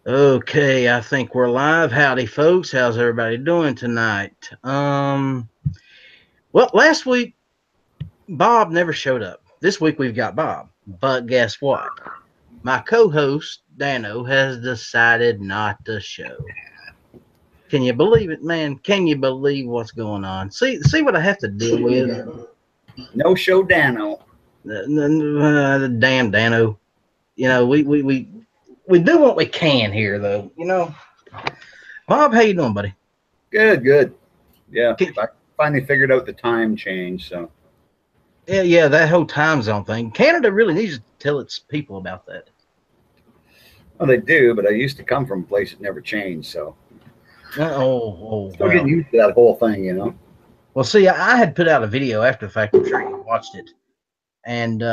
Okay, I think we're live. Howdy, folks. How's everybody doing tonight? Well, last week Bob never showed up. This week we've got Bob, but guess what? My co-host Dano has decided not to show. Can you believe it, man? Can you believe what's going on? See what I have to deal with. No show Dano. The damn Dano. We do what we can here, though. Bob, how you doing, buddy? Good, good. Yeah, I finally figured out the time change. So, Yeah, that whole time zone thing. Canada really needs to tell its people about that. well, they do, but I used to come from a place that never changed. So, still getting Well. used to that whole thing. Well, see, I had put out a video after the fact. I'm sure you watched it, and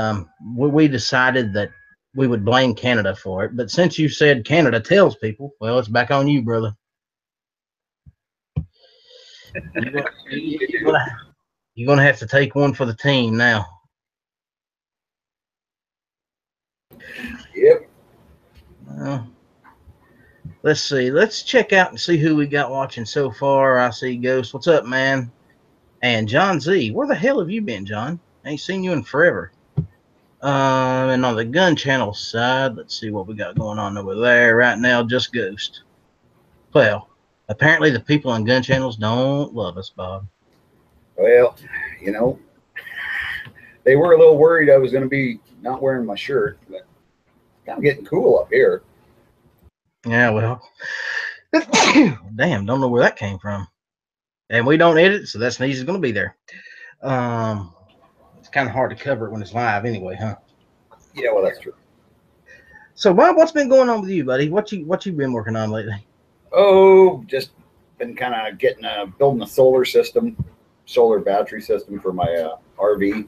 we decided that we would blame Canada for it. But since you said Canada tells people, well, it's back on you, brother. You're gonna have to take one for the team now. Yep. Uh, let's see. Let's check out and see who we got watching so far. I see Ghost. What's up, man? And John Z. Where the hell have you been, John? I ain't seen you in forever. And on the gun channel side, let's see what we got going on over there right now. Just Ghost. Well, apparently the people on gun channels don't love us, Bob. Well, you know, they were a little worried I was going to be not wearing my shirt, but it's kind of getting cool up here. Yeah, well, damn, don't know where that came from. And we don't edit, so that sneeze is going to be there. It's kind of hard to cover it when it's live, anyway, huh? Yeah, well, that's true. So, Bob, what's been going on with you, buddy? What you been working on lately? Oh, just been kind of getting building a solar battery system for my RV,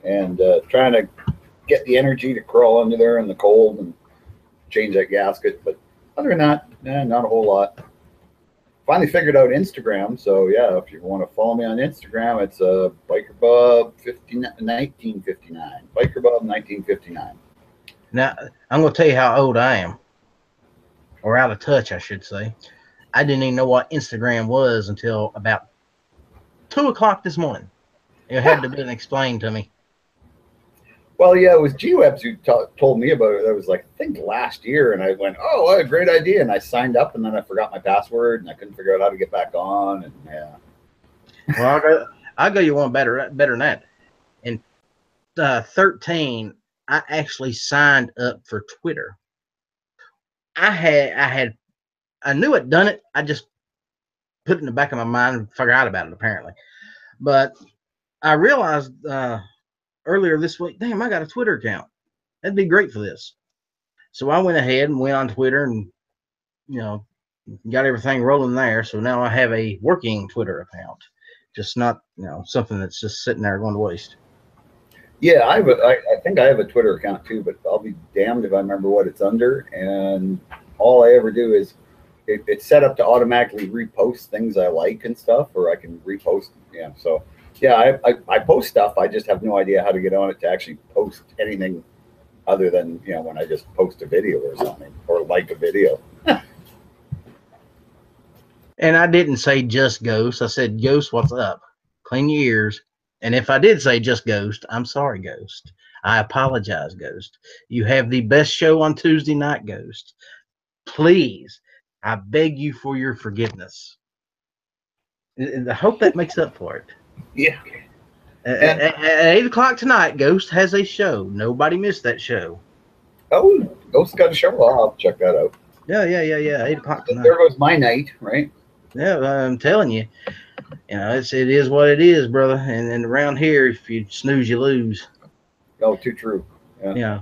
and trying to get the energy to crawl under there in the cold and change that gasket. But other than that, not a whole lot. Finally figured out Instagram, so yeah, if you want to follow me on Instagram, it's BikerBub 1959. BikerBub 1959. Now, I'm going to tell you how old I am, or out of touch, I should say. I didn't even know what Instagram was until about 2 o'clock this morning. It had to be explained to me. Well, yeah, it was G-Webs who told me about it. That was like, I think last year, and I went, oh, what a great idea. And I signed up, and then I forgot my password, and I couldn't figure out how to get back on. And yeah. Well, I'll go you one better than that. In 13, I actually signed up for Twitter. I knew I'd done it. I just put it in the back of my mind and forgot about it, apparently. But I realized earlier this week, damn, I got a Twitter account. That'd be great for this. So I went ahead and went on Twitter and, got everything rolling there. So now I have a working Twitter account, just not, something that's just sitting there going to waste. Yeah, I think I have a Twitter account too, but I'll be damned if I remember what it's under. And all I ever do is it's set up to automatically repost things I like and stuff, or I can repost. Yeah, so yeah, I post stuff. I just have no idea how to get on it to actually post anything other than when I just post a video or something or like a video. And I didn't say just Ghost. I said, Ghost, what's up? Clean your ears. And if I did say just Ghost, I'm sorry, Ghost. I apologize, Ghost. You have the best show on Tuesday night, Ghost. Please, I beg you for your forgiveness. And I hope that makes up for it. Yeah. At 8 o'clock tonight, Ghost has a show. Nobody missed that show. Oh, Ghost got a show? I'll have to check that out. Yeah. 8 o'clock tonight. There goes my night, right? Yeah, I'm telling you. It is what it is, brother. And around here, if you snooze, you lose. Oh, too true. Yeah.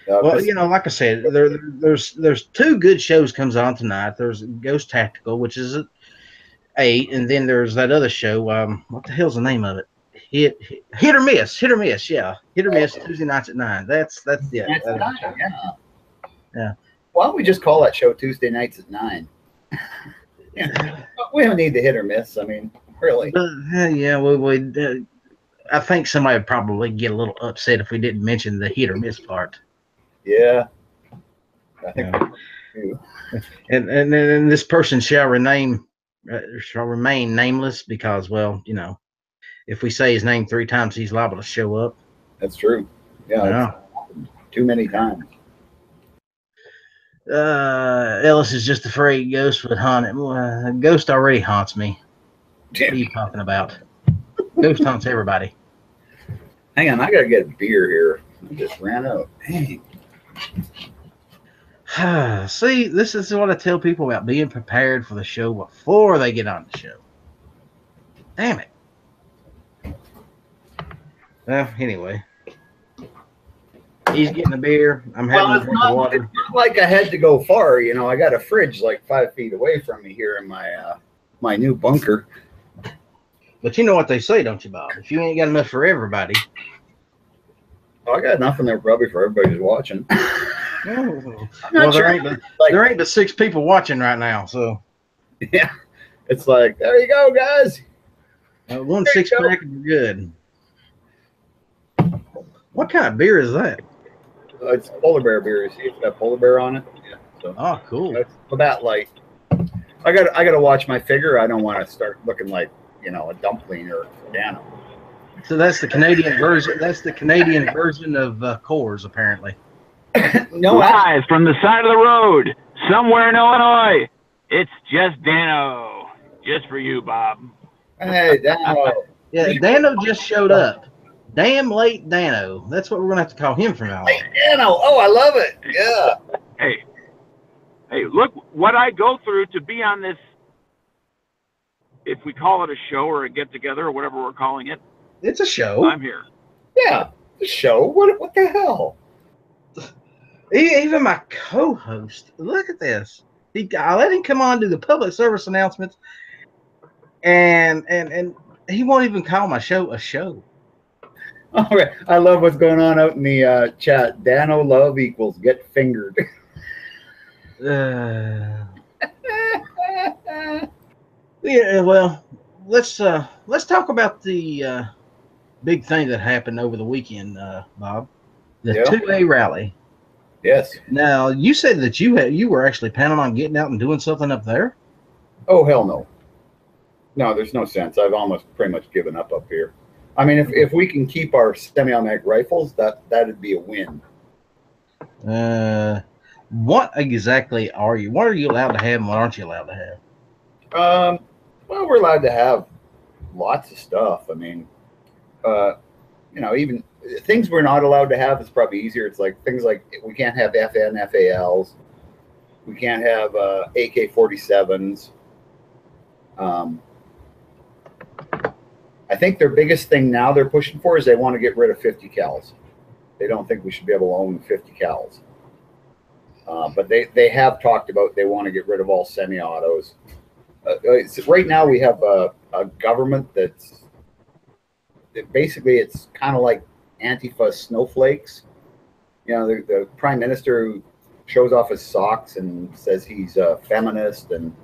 Well, like I said, there's two good shows comes on tonight. There's Ghost Tactical, which is at 8, and then there's that other show. What the hell's the name of it? Hit or miss, yeah. Hit or miss Tuesday nights at 9. That's yeah. That's 9, yeah. Why don't we just call that show Tuesday nights at 9? Yeah. We don't need the hit or miss. I mean, really. Yeah, I think somebody would probably get a little upset if we didn't mention the hit or miss part. Yeah. I think. Yeah. Too. And this person shall remain nameless because, well, if we say his name 3 times, he's liable to show up. That's true. Yeah, Yeah. it's happened too many times. Ellis is just afraid ghosts would haunt him. Ghost already haunts me. What are you talking about? Ghost haunts everybody. Hang on, I gotta get a beer here. I just ran out. Dang. See, this is what I tell people about being prepared for the show before they get on the show. Damn it. Well, anyway. He's getting a beer. I'm having a drink of water. It's not like I had to go far. I got a fridge like 5 feet away from me here in my new bunker. But you know what they say, don't you, Bob? If you ain't got enough for everybody. I got enough in there probably for everybody who's watching. Well, there ain't but 6 people watching right now, so. Yeah. It's like, there you go, guys. 1 6-pack and you're good. What kind of beer is that? It's polar bear beer. You see it's got polar bear on it? Yeah. So oh, cool. It's about light. I gotta watch my figure. I don't want to start looking like, a dumpling or Dano. So that's the Canadian version. That's the Canadian version of Coors, apparently. No, live from the side of the road, somewhere in Illinois. It's just Dano, just for you, Bob. Hey, Dano. Yeah, Dano just showed up. Damn late Dano. That's what we're gonna have to call him from now on. Hey, Dano. Oh, I love it. Yeah. Hey, look what I go through to be on this. If we call it a show or a get together or whatever we're calling it, it's a show. I'm here. Yeah, the show. What the hell? Even my co-host. Look at this. I let him come on do the public service announcements, and he won't even call my show a show. All right, I love what's going on out in the chat. Dano love equals get fingered. Yeah, well, let's talk about the big thing that happened over the weekend, Bob. The 2A rally. Yes. Now, you said that you were actually planning on getting out and doing something up there? Oh, hell no. No, there's no sense. I've almost pretty much given up here. I mean, if we can keep our semi-automatic rifles, that'd be a win. What exactly are you? What are you allowed to have and what aren't you allowed to have? Well, we're allowed to have lots of stuff. I mean, even things we're not allowed to have is probably easier. It's like things like we can't have FN, FALs. We can't have AK-47s. I think their biggest thing now they're pushing for is they want to get rid of 50 cals. They don't think we should be able to own 50 cals. But they have talked about they want to get rid of all semi-autos. Right now we have a government that's basically it's kind of like Antifa snowflakes. The prime minister who shows off his socks and says he's a feminist and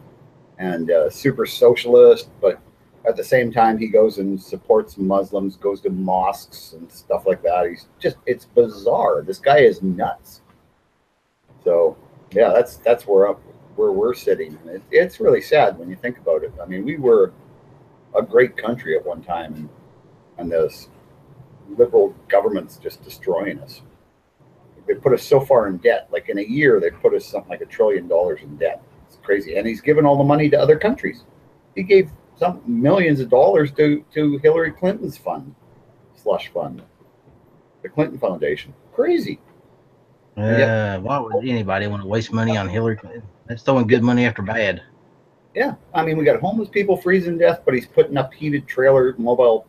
super socialist, but at the same time he goes and supports Muslims, goes to mosques and stuff like that. It's bizarre. This guy is nuts. So yeah, that's where we're sitting. It's really sad when you think about it. I mean, we were a great country at one time, and this liberal government's just destroying us. They put us so far in debt. Like in a year, they put us something like $1 trillion in debt. It's crazy. And he's given all the money to other countries. He gave some millions of dollars to Hillary Clinton's slush fund, the Clinton Foundation. Crazy. Why would anybody want to waste money on Hillary Clinton? That's throwing good money after bad. Yeah, I mean, we got homeless people freezing to death, but he's putting up heated mobile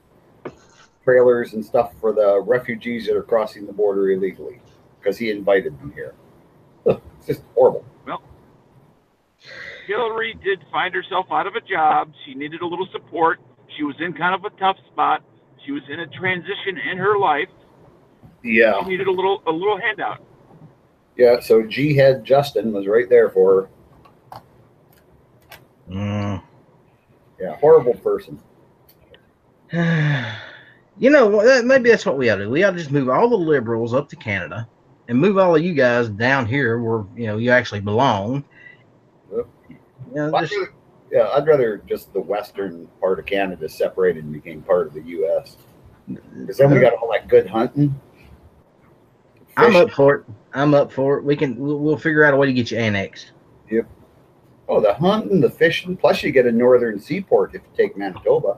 trailers and stuff for the refugees that are crossing the border illegally because he invited them here. Ugh, it's just horrible. Well, Hillary did find herself out of a job. She needed a little support. She was in kind of a tough spot. She was in a transition in her life. Yeah. She needed a little handout. Yeah, so G-Head Justin was right there for her. Yeah, horrible person. Maybe that's what we ought to do. We ought to just move all the liberals up to Canada and move all of you guys down here where you actually belong. Yep. Just, I'd rather just the western part of Canada separated and became part of the U.S. Because then we got all that good hunting. I'm up for it. We'll figure out a way to get you annexed. Yep. Oh, the hunting, the fishing, plus you get a northern seaport if you take Manitoba,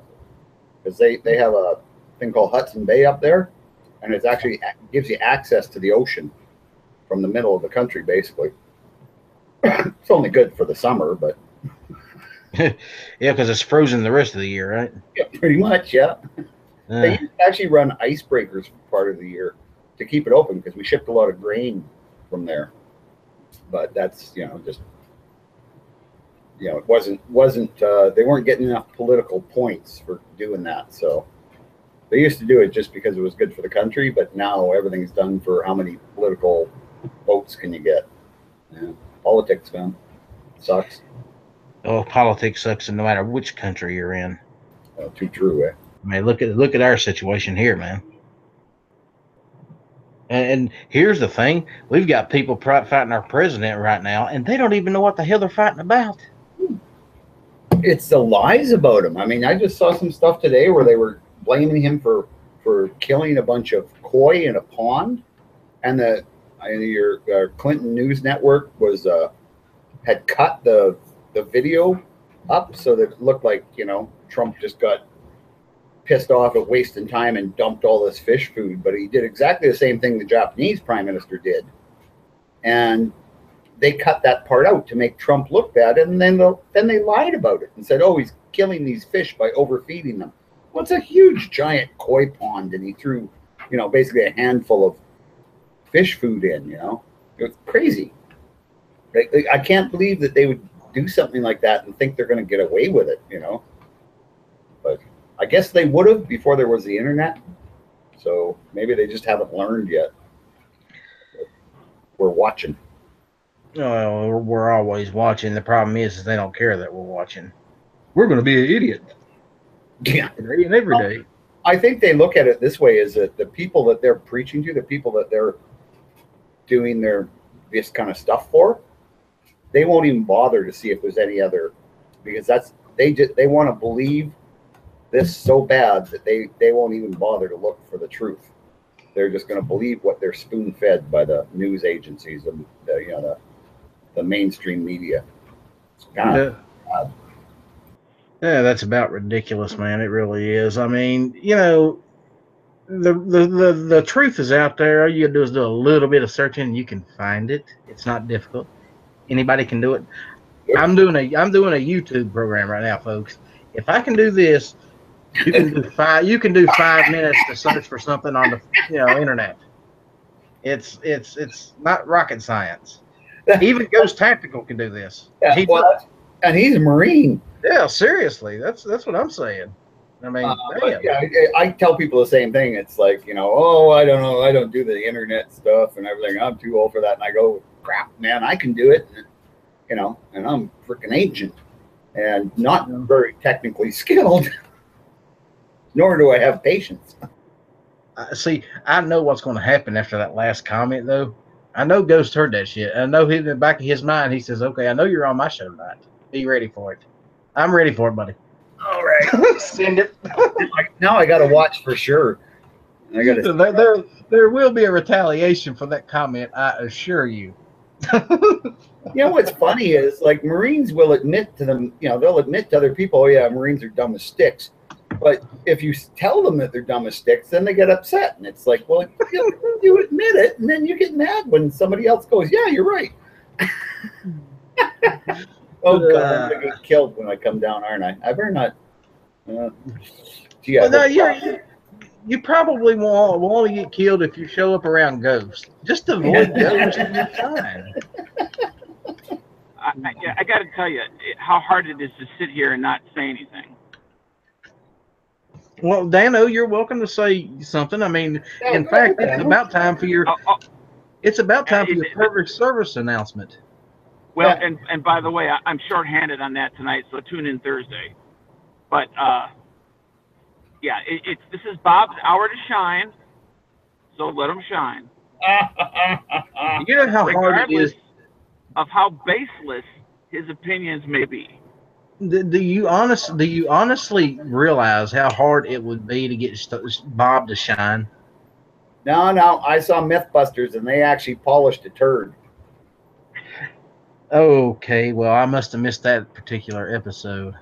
because they have a thing called Hudson Bay up there, and it actually gives you access to the ocean from the middle of the country, basically. It's only good for the summer, but yeah, because it's frozen the rest of the year, right? yeah, pretty much, yeah. They actually run icebreakers for part of the year to keep it open because we shipped a lot of grain from there. But that's just it wasn't they weren't getting enough political points for doing that. So they used to do it just because it was good for the country, but now everything's done for how many political votes can you get. Yeah. Politics, man, sucks. Oh, politics sucks no matter which country you're in. Too true, eh? I mean, look at our situation here, man. And here's the thing: we've got people fighting our president right now, and they don't even know what the hell they're fighting about. It's the lies about him. I mean, I just saw some stuff today where they were blaming him for killing a bunch of koi in a pond, and your Clinton News Network had cut the video up so that it looked like Trump just got pissed off at wasting time and dumped all this fish food, but he did exactly the same thing the Japanese prime minister did, and they cut that part out to make Trump look bad, and then they lied about it and said, oh, he's killing these fish by overfeeding them. Well, it's a huge giant koi pond, and he threw basically a handful of fish food in. It was crazy. I can't believe that they would do something like that and think they're going to get away with it. But I guess they would have before there was the internet. So maybe they just haven't learned yet. But we're watching. Oh, we're always watching. The problem is they don't care that we're watching. We're going to be an idiot. Yeah. Every day. I think they look at it this way: is that the people that they're preaching to, the people that they're doing this kind of stuff for, they won't even bother to see if there's any other, because they want to believe this so bad that they won't even bother to look for the truth. They're just going to believe what they're spoon fed by the news agencies and the mainstream media. It's kind of odd. Yeah, that's about ridiculous, man. It really is. I mean, the truth is out there. All you gotta do is do a little bit of searching, and you can find it. It's not difficult. Anybody can do it. Yep. I'm doing a YouTube program right now, folks. If I can do this, you can do 5. You can do 5 minutes to search for something on the internet. It's not rocket science. Even Ghost Tactical can do this. Yeah, and he's a Marine. Yeah, seriously, that's what I'm saying. I mean, I tell people the same thing. It's like, oh, I don't know, I don't do the internet stuff and everything. I'm too old for that. And I go, crap, man, I can do it. And, and I'm freaking ancient and not very technically skilled. Nor do I have patience. See, I know what's going to happen after that last comment, though. I know Ghost heard that shit. I know in the back of his mind, he says, okay, I know you're on my show tonight. Be ready for it. I'm ready for it, buddy. All right. Send it. Now I got to watch for sure. There will be a retaliation for that comment, I assure you. What's funny is, like, Marines will admit to them, they'll admit to other people, oh, yeah, Marines are dumb as sticks. But if you tell them that they're dumb as sticks, then they get upset. And it's like, well, you admit it, and then you get mad when somebody else goes, yeah, you're right. Oh, God, I'm going to get killed when I come down, aren't I? I better not. You probably won't only get killed if you show up around ghosts. Just avoid ghosts and you're fine. I got to tell you how hard it is to sit here and not say anything. Well, Dano, you're welcome to say something. I mean, in fact, it's about time for your public service announcement. Well, and by the way, I'm shorthanded on that tonight, so tune in Thursday. But this is Bob's hour to shine, so let him shine. You know how hard it is. of how baseless his opinions may be. Do you honestly realize how hard it would be to get Bob to shine? No, I saw Mythbusters and they actually polished a turd. Okay, well, I must have missed that particular episode.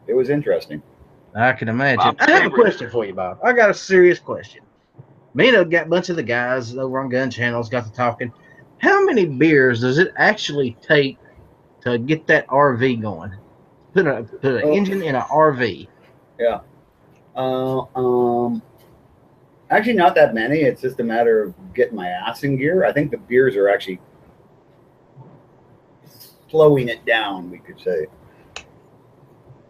It was interesting. I can imagine. Bob's I have a favorite. question for you, Bob. I got a serious question. Me and got a bunch of the guys over on Gun Channels got to talking. How many beers does it actually take to get that RV going? Put an engine in an RV. Yeah. Actually, not that many. It's just a matter of getting my ass in gear. I think the beers are actually slowing it down, we could say.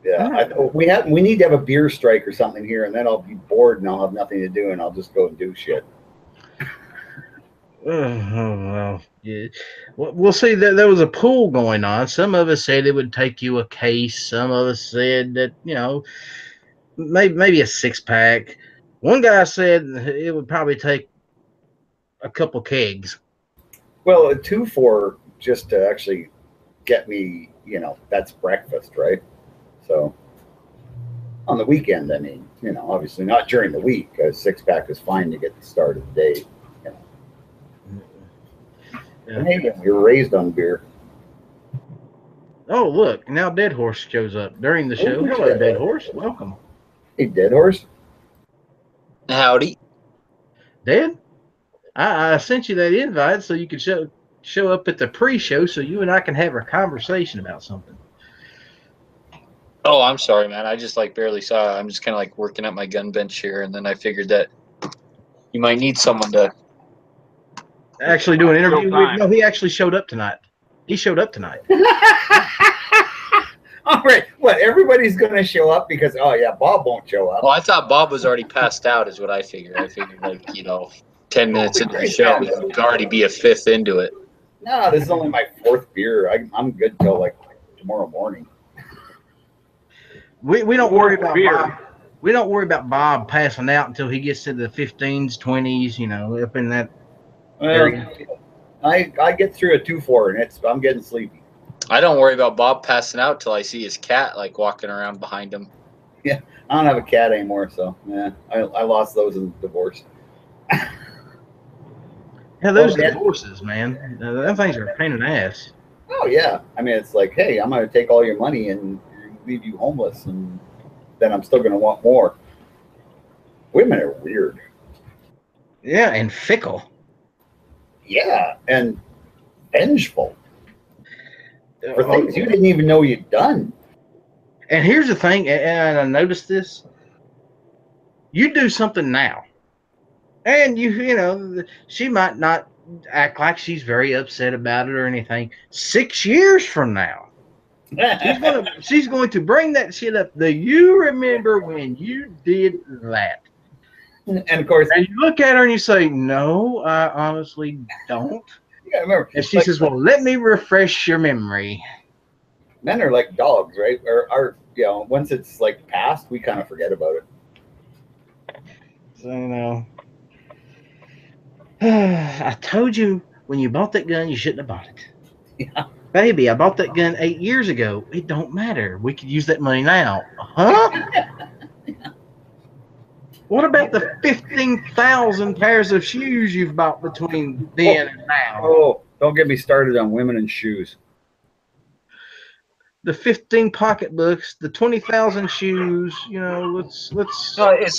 Yeah, we need to have a beer strike or something here, and then I'll be bored and I'll have nothing to do, and I'll just go and do shit. Well, yeah. We'll see. There was a pool going on. Some of us said it would take you a case. Some of us said that maybe a 6-pack. One guy said it would probably take a couple kegs. Well, a 2-4 just to actually get me, that's breakfast, right? So on the weekend, I mean, obviously not during the week. A 6-pack is fine to get the start of the day. Yeah. Hey, we were raised on beer. Oh, look, now Dead Horse shows up during the show. Hello, Dead Horse. Welcome. Hey, Dead Horse. Howdy. Dead, I sent you that invite so you could show up at the pre-show so you and I can have a conversation about something. Oh, I'm sorry, man. I just barely saw it. I'm just kind of working at my gun bench here, and then I figured that you might need someone to actually do an interview with. No, he actually showed up tonight. He showed up tonight. All right. What? Everybody's going to show up because, Bob won't show up. Well, I thought Bob was already passed out is what I figured. I figured 10 minutes into the show, we'd already be a fifth into it. No, this is only my 4th beer. I'm good till tomorrow morning. We don't worry about Bob. We don't worry about Bob passing out until he gets to the 15s, 20s, up in that area. I get through a 2-4 and I'm getting sleepy. I don't worry about Bob passing out till I see his cat walking around behind him. Yeah, I don't have a cat anymore, so yeah, I lost those in the divorce. Yeah, those divorces, man. Them things are a pain in the ass. Oh yeah, I mean it's hey, I'm going to take all your money and leave you homeless, and then I'm still going to want more. Women are weird. Yeah, and fickle. Yeah, and vengeful for things you didn't even know you'd done. And here's the thing, and I noticed this. You do something now, and she might not act like she's very upset about it or anything. 6 years from now, she's going to bring that shit up. Do you remember when you did that? And of course, and you look at her and you say, "No, I honestly don't." Yeah, I remember. And she says, "Well, let me refresh your memory." Men are like dogs, right? Or once it's past, we kind of forget about it. So I told you when you bought that gun, you shouldn't have bought it. Yeah. Baby, I bought that gun 8 years ago. It don't matter. We could use that money now. Huh? What about the 15,000 pairs of shoes you've bought between then and now? Oh, don't get me started on women and shoes. The 15 pocketbooks, the 20,000 shoes. Let's. No, it's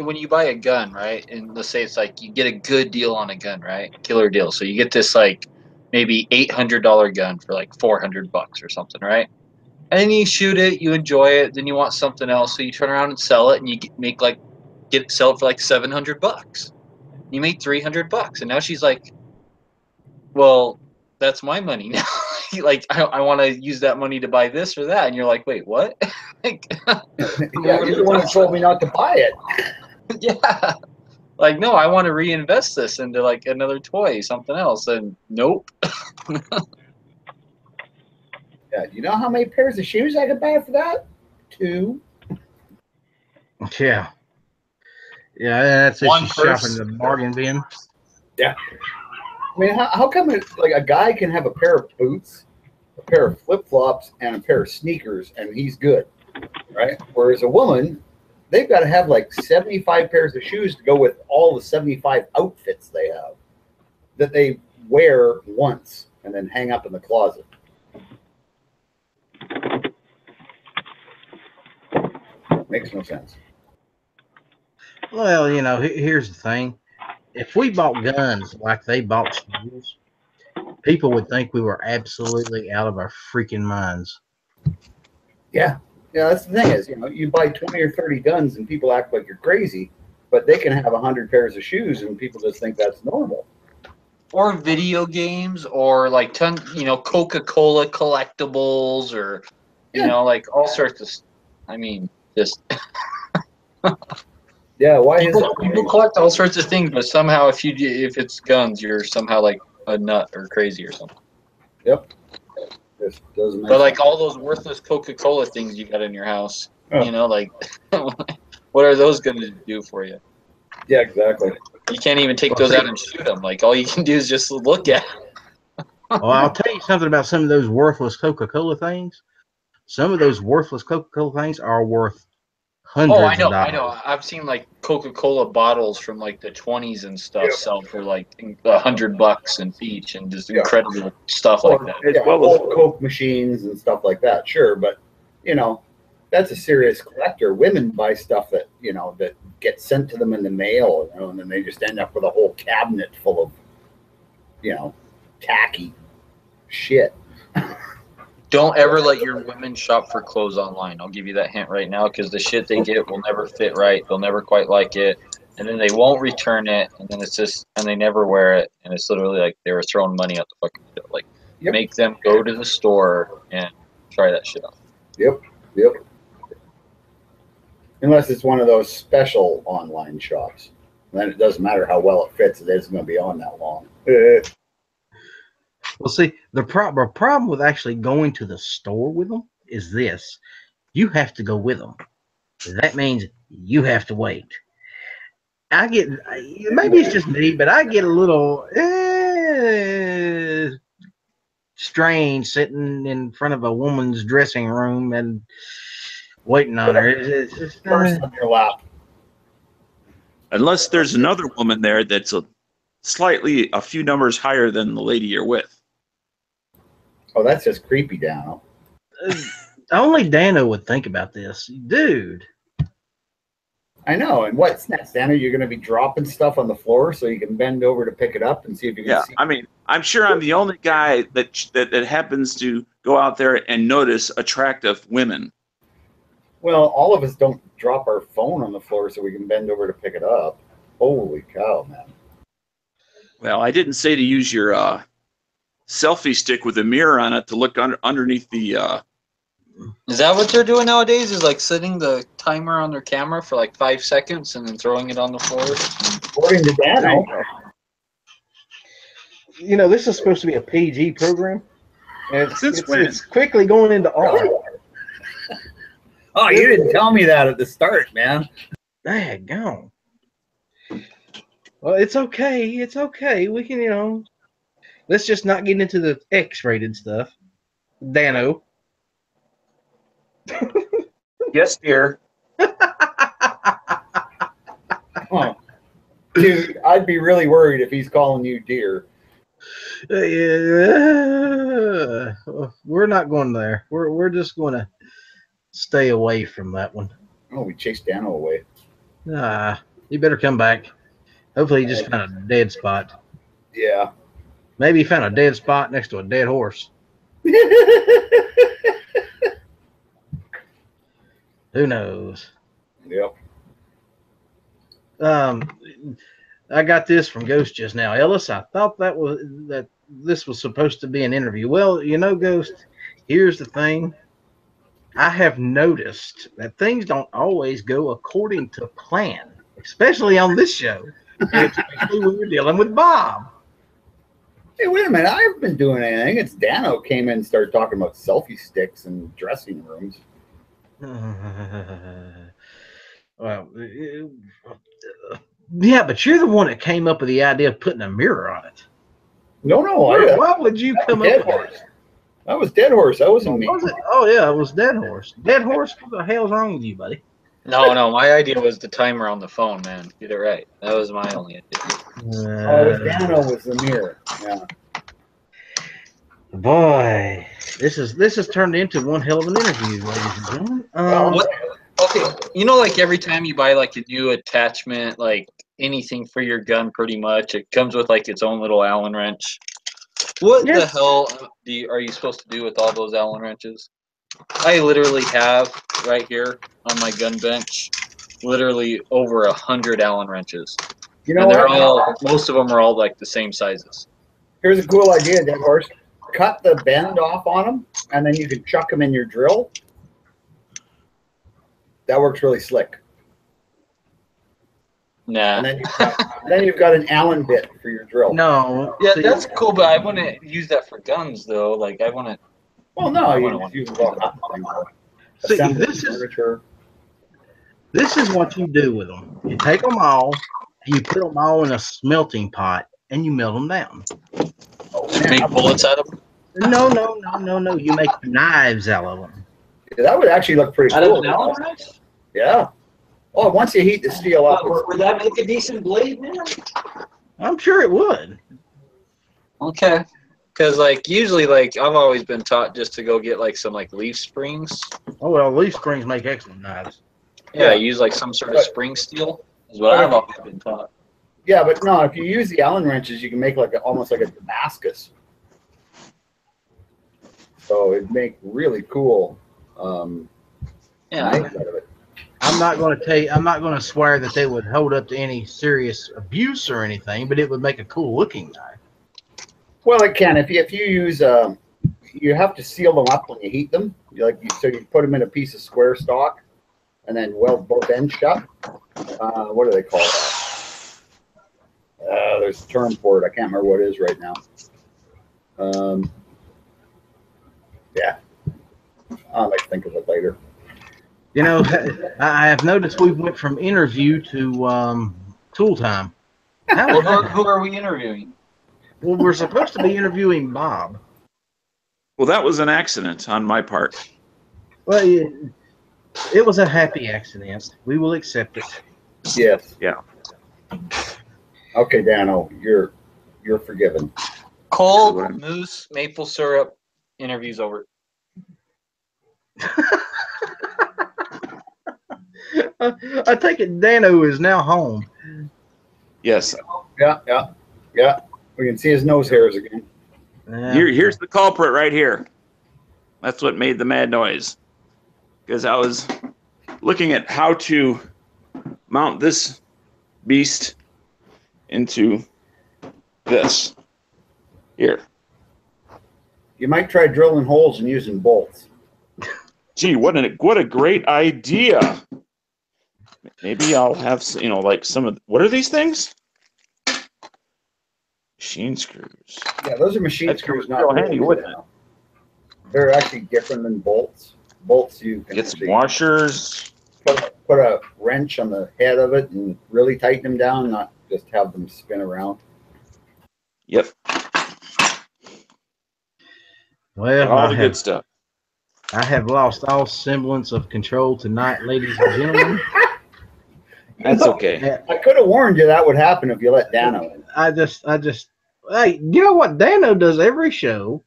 when you buy a gun, right? And let's say it's you get a good deal on a gun, right? Killer deal. So you get this maybe $800 gun for $400 or something, right? And then you shoot it, you enjoy it, then you want something else, so you turn around and sell it, and you sell it for $700. You make $300, and now she's well, that's my money now. I want to use that money to buy this or that, and you're wait, what? Yeah, you're the one who told me not to buy it. Yeah. No, I want to reinvest this into another toy, something else, and nope. Yeah, you know how many pairs of shoes I could buy for that? 2. Yeah. Yeah, that's One just shopping the bargain bin. Yeah. I mean, how come like a guy can have a pair of boots, a pair of flip flops, and a pair of sneakers, and he's good, right? Whereas a woman, they've got to have like 75 pairs of shoes to go with all the 75 outfits they have that they wear once and then hang up in the closet. Makes no sense. Well, here's the thing. If we bought guns like they bought shoes, people would think we were absolutely out of our freaking minds. Yeah. Yeah, that's the thing is, you buy 20 or 30 guns and people act like you're crazy, but they can have 100 pairs of shoes and people just think that's normal. Or video games, or like Coca-Cola collectibles, or like all sorts of. I mean, just yeah. Why people collect all sorts of things, but somehow if it's guns, you're somehow like a nut or crazy or something. Yep. This doesn't. But like all those worthless Coca-Cola things you got in your house, like what are those going to do for you? Yeah, exactly. You can't even take those out and shoot them. Like all you can do is just look at them. Well, I'll tell you something about some of those worthless Coca-Cola things. Some of those worthless Coca-Cola things are worth hundreds of dollars. I know. I've seen like Coca-Cola bottles from like the 20s and stuff sell for like $100 and each, and just incredible stuff like that. As well as Coke machines and stuff like that. Sure, but that's a serious collector. Women buy stuff that that gets sent to them in the mail, and then they just end up with a whole cabinet full of tacky shit. Don't ever let your women shop for clothes online. I'll give you that hint right now, because the shit they get will never fit right. They'll never quite like it, and then they won't return it, and then and they never wear it, and it's literally like they were throwing money out the fucking shit. Like, make them go to the store and try that shit out. Yep. Unless it's one of those special online shops, then it doesn't matter how well it fits; it isn't going to be on that long. Well, see, the problem with actually going to the store with them is this. You have to go with them. That means you have to wait. Maybe it's just me, but I get a little strange sitting in front of a woman's dressing room and waiting on her. It's just First on your lap. Unless there's another woman there that's a few numbers higher than the lady you're with. Oh, that's just creepy, Dano. Only Dano would think about this. Dude. I know. And what's next, Dano? You're going to be dropping stuff on the floor so you can bend over to pick it up and see if you can see. I mean, I'm sure I'm the only guy that happens to go out there and notice attractive women. Well, all of us don't drop our phone on the floor so we can bend over to pick it up. Holy cow, man. Well, I didn't say to use your selfie stick with a mirror on it to look underneath the... Is that what they're doing nowadays? Is like setting the timer on their camera for like 5 seconds and then throwing it on the floor? According to Dano. This is supposed to be a PG program. And it's quickly going into R. Oh, you didn't tell me that at the start, man. Daggone. Well, it's okay. It's okay. We can, let's just not get into the X-rated stuff. Dano. Yes, dear. Oh. Dude, I'd be really worried if he's calling you dear. We're not going there. We're just going to stay away from that one. Oh, we chased Dano away. You better come back. Hopefully, he just found a dead spot. Yeah. Maybe he found a dead spot next to a dead horse. Who knows? Yep. I got this from Ghost just now. Ellis, I thought that this was supposed to be an interview. Well, Ghost, here's the thing. I have noticed that things don't always go according to plan, especially on this show, especially when we're dealing with Bob. Hey, wait a minute. I haven't been doing anything. It's Dano came in and started talking about selfie sticks and dressing rooms. Well, Yeah, but you're the one that came up with the idea of putting a mirror on it. No, Why would you come up Dead with Horse. that? That was Dead Horse. That wasn't me. Was it? Oh yeah, it was Dead Horse. Dead Horse, what the hell's wrong with you, buddy? No, my idea was the timer on the phone, man. Get it right. That was my only idea. Oh, it was Dano was the mirror. Yeah. Boy, this has turned into one hell of an interview, ladies and gentlemen. What? Okay, like every time you buy like a new attachment, like anything for your gun, pretty much, it comes with like its own little Allen wrench. What the Yes. hell are you supposed to do with all those Allen wrenches? I literally have right here on my gun bench, literally over 100 Allen wrenches, You know and they're what? most of them are all like the same sizes. Here's a cool idea, Dead Horse. Cut the bend off on them, and then you can chuck them in your drill. That works really slick. Nah. And then you've got an Allen bit for your drill. No. Yeah, see, that's cool, but I wouldn't use that for guns though. Like I wouldn't. Well, no, you wouldn't just use them all. See, Assemble this is furniture. what you do with them. You take them all, you put them all in a smelting pot, and you melt them down. Make bullets out of them. No. You make knives out of them. Yeah, that would actually look pretty Out of cool. an Allen wrench? Yeah. Oh, once you heat the steel up, Would that make a decent blade, man? I'm sure it would. Okay. Because like usually, like I've always been taught just to go get like some like leaf springs. Oh well, leaf springs make excellent knives. Yeah, use like some sort of spring steel is what I've always been taught. yeah, but no, if you use the Allen wrenches, you can make like almost like a Damascus. So it'd make really cool Yeah. knives out of it. I'm not going to tell you. I'm not going to swear that they would hold up to any serious abuse or anything, but it would make a cool looking knife. Well, it can. If you use, you have to seal them up when you heat them. So you put them in a piece of square stock, and then weld both ends shut. What do they call that? There's a term for it. I can't remember what it is right now. Yeah, I'll like think of it later. You know, I have noticed we went from interview to tool time. Well, who are we interviewing? Well, we're supposed to be interviewing Bob. Well, that was an accident on my part. Well, it was a happy accident. We will accept it. Yes. Yeah. Okay, Dano, you're forgiven. Cold moose maple syrup. Interview's over. I take it Dano is now home. Yes. Yeah. We can see his nose hairs again. Yeah. Here's the culprit right here. That's what made the mad noise. Because I was looking at how to mount this beast into this. Here. You might try drilling holes and using bolts. Gee, what a great idea. Maybe I'll have, like some of, what are these things? Machine screws. Yeah, those are machine That's screws, real not handy, bolts. wouldn't it? They're actually different than bolts. Bolts you can Get some actually washers. put a wrench on the head of it and really tighten them down, not just have them spin around. Yep. Well, All the good stuff. I have lost all semblance of control tonight, ladies and gentlemen. That's okay. I could have warned you that would happen if you let Dano in. I just, hey, you know what? Dano does every show,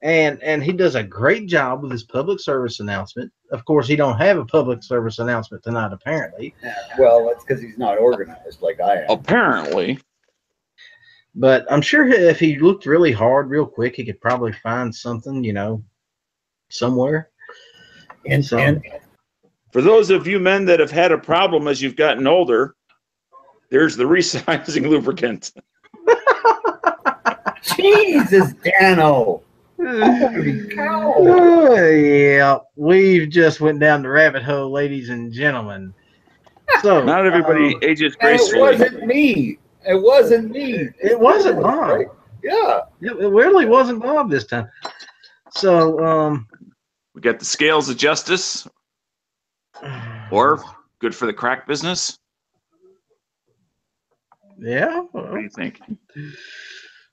and he does a great job with his public service announcement. Of course, he don't have a public service announcement tonight, apparently. Well, that's because he's not organized like I am. Apparently. But I'm sure if he looked really hard, real quick, he could probably find something, somewhere. And For those of you men that have had a problem as you've gotten older, there's the resizing lubricant. Jesus, Dano. Holy cow. Yeah, we've just went down the rabbit hole, ladies and gentlemen. So Not everybody ages And it gracefully. wasn't me. It wasn't me. It wasn't Bob. Right? Yeah. It really wasn't Bob this time. So, We got the scales of justice, or good for the crack business. Yeah. What do you think?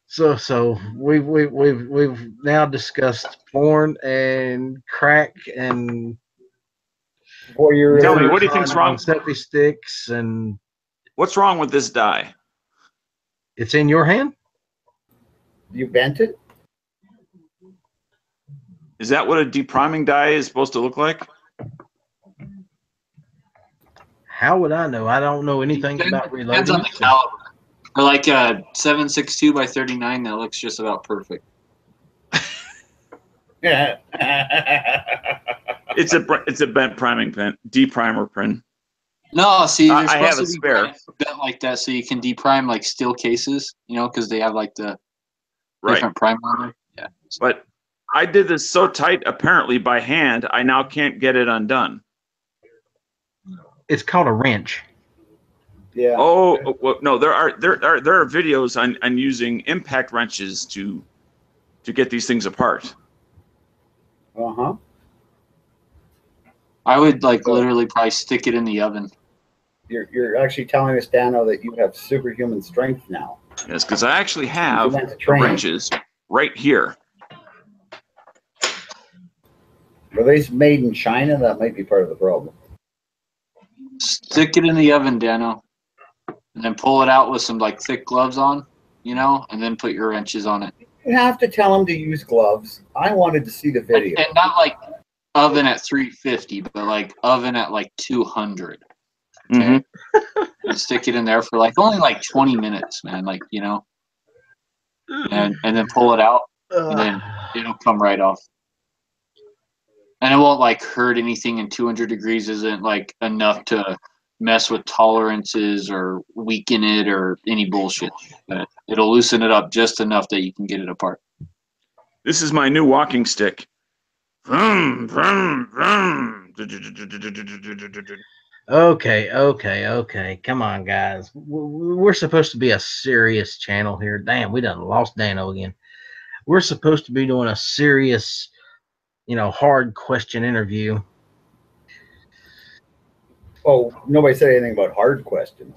So we've now discussed porn and crack and Voyeur. Tell me, what do you think's wrong? selfie sticks, and What's wrong with this dye? it's in your hand. You bent it? Is that what a depriming dye is supposed to look like? How would I know? I don't know anything Depends about on reloading. the caliber. Or like a 7.62 by 39 that looks just about perfect. Yeah. It's a bent priming pen, deprimer pen. No, see, they're I have supposed a to be spare. bent like that so you can deprime like steel cases, you know, because they have like the Right. different primer on there. Yeah. But I did this so tight, apparently by hand, I now can't get it undone. It's called a wrench. Yeah. Oh well, no, there are videos on using impact wrenches to get these things apart. Uh-huh. I would like literally probably stick it in the oven. You're actually telling us, Dano, that you have superhuman strength now. Yes, because I actually have went to the train. wrenches right here. Were these made in China? That might be part of the problem. Stick it in the oven, Dano, and then pull it out with some like thick gloves on, you know, and then put your wrenches on it. You have to tell him to use gloves. I wanted to see the video. And not like oven at 350, but like oven at like 200. Okay. And stick it in there for like only like 20 minutes, man. Like, you know, and then pull it out, and then it'll come right off. And it won't like hurt anything, and 200 degrees isn't like enough to mess with tolerances or weaken it or any bullshit. But it'll loosen it up just enough that you can get it apart. This is my new walking stick. Vroom, vroom, vroom. Okay. Come on, guys. We're supposed to be a serious channel here. Damn, we done lost Dano again. We're supposed to be doing a serious, hard question interview. Oh, nobody said anything about hard questions.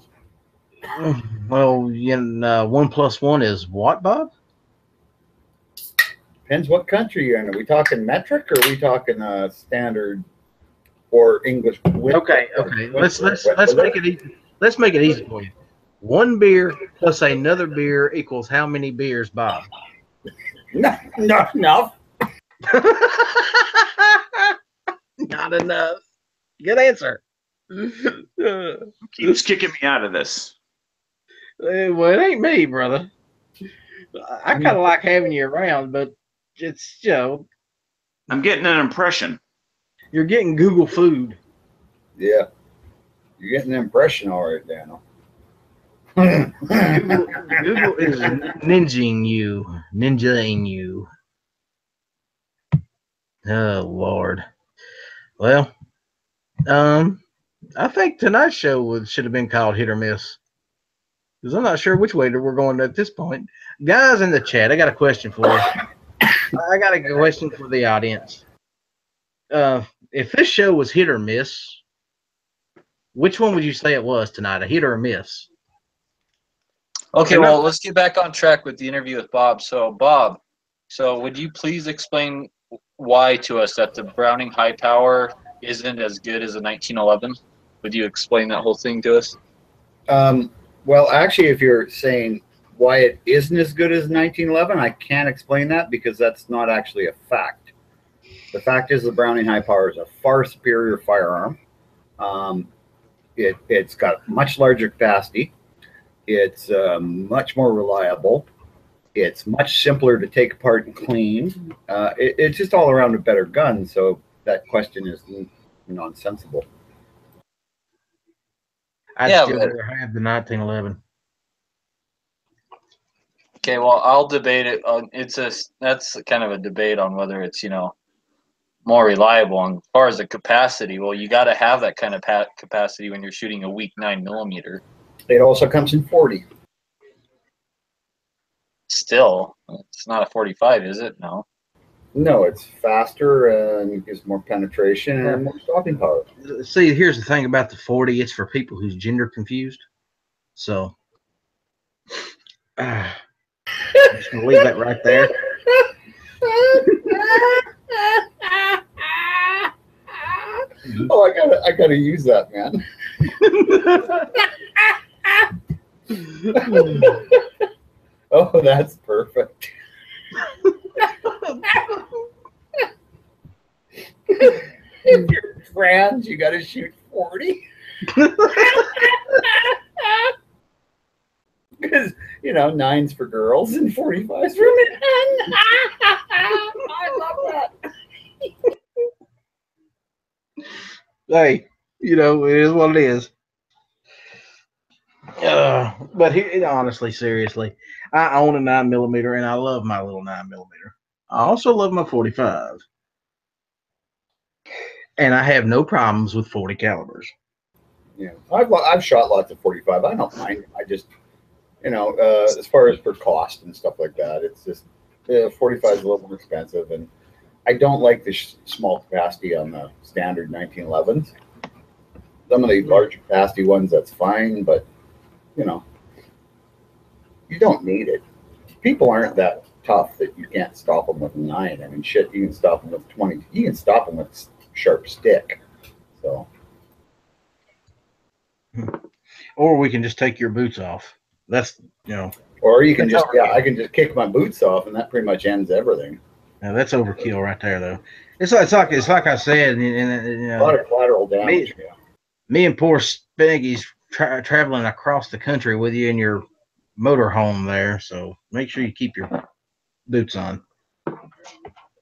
Well, 1 + 1 is what, Bob? Depends what country you're in. Are we talking metric, or are we talking standard or English? Okay. Let's make it easy. Let's make it easy for you. 1 beer plus another beer equals how many beers, Bob? Not enough. Not enough. Good answer. Keeps kicking me out of this. Well, it ain't me, brother. I kind of like having you around, but it's, I'm getting an impression. You're getting Google food. Yeah. You're getting an impression all right, Daniel. Google is ninjaing you. Oh, Lord. Well, I think tonight's show should have been called Hit or Miss, because I'm not sure which way we're going at this point. Guys in the chat, I got a question for you. I got a question for the audience. If this show was hit or miss, which one would you say it was tonight, a hit or a miss? Okay, well, let's get back on track with the interview with Bob. So, Bob, would you please explain why to us that the Browning High Power isn't as good as a 1911? Would you explain that whole thing to us? Well, actually, if you're saying why it isn't as good as 1911, I can't explain that because that's not actually a fact. The fact is the Browning High Power is a far superior firearm. It's got much larger capacity. It's much more reliable. It's much simpler to take apart and clean. It's just all around a better gun. So that question is nonsensical. I'd still rather have the 1911. Okay, well, I'll debate it. That's kind of a debate on whether it's more reliable. And as far as the capacity, well, you got to have that kind of capacity when you're shooting a weak 9mm. It also comes in 40. Still, it's not a 45, is it? No. No, it's faster and gives more penetration and more stopping power. See, here's the thing about the 40. It's for people who's gender confused. So Just gonna leave that right there. Oh, I gotta use that, man. Oh, that's perfect. If you're trans, you gotta shoot 40. Because, 9's for girls and 45's for men. I love that. Hey, it is what it is. But here, honestly, seriously, I own a 9mm and I love my little 9mm. I also love my 45, and I have no problems with 40 calibers. Yeah, I've shot lots of 45. I don't mind. I just, as far as for cost and stuff like that, it's just 45 is a little more expensive, and I don't like the small capacity on the standard 1911s. Some of the large capacity ones, that's fine, but you don't need it. People aren't that tough that you can't stop them with a 9. I mean, shit, you can stop them with 20. You can stop them with a sharp stick. So. Or we can just take your boots off. That's Or you can I can just kick my boots off, and that pretty much ends everything. Now that's overkill right there, though. It's like I said, and A lot of collateral damage. Me and poor Spaggy's traveling across the country with you in your motorhome there, so make sure you keep your boots on,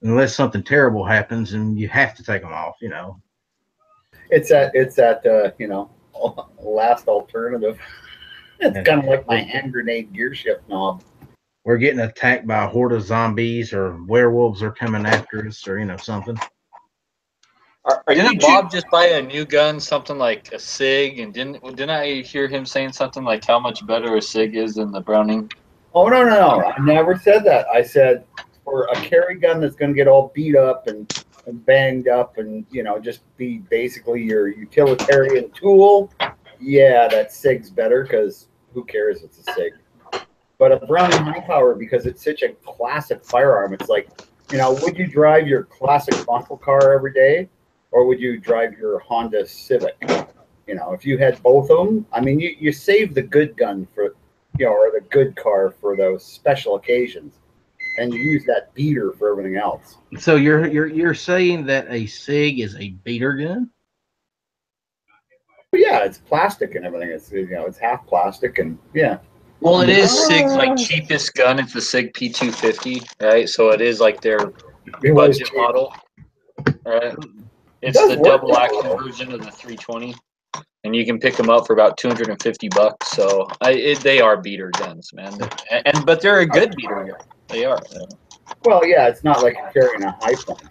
unless something terrible happens and you have to take them off. It's that last alternative. It's kind of like my hand grenade gear shift knob. We're getting attacked by a horde of zombies, or werewolves are coming after us, or something. Didn't Bob just buy a new gun, something like a SIG? And didn't I hear him saying something like how much better a SIG is than the Browning? Oh, no. I never said that. I said for a carry gun that's going to get all beat up and banged up and, just be basically your utilitarian tool, yeah, that SIG's better because who cares? It's a SIG. But a Browning high power, because it's such a classic firearm, it's like, would you drive your classic muscle car every day? Or would you drive your Honda Civic? If you had both of them, I mean, you save the good gun for, or the good car for those special occasions, and you use that beater for everything else. So you're saying that a SIG is a beater gun? But yeah, it's plastic and everything. It's it's half plastic, and yeah. Well, it is SIG's cheapest gun. It's the SIG P250, right? So it is like their budget model, right? It's the double action version of the 320, and you can pick them up for about $250. So they are beater guns, man. But they're a good beater gun. They are. Well, yeah, it's not like you're carrying a high point.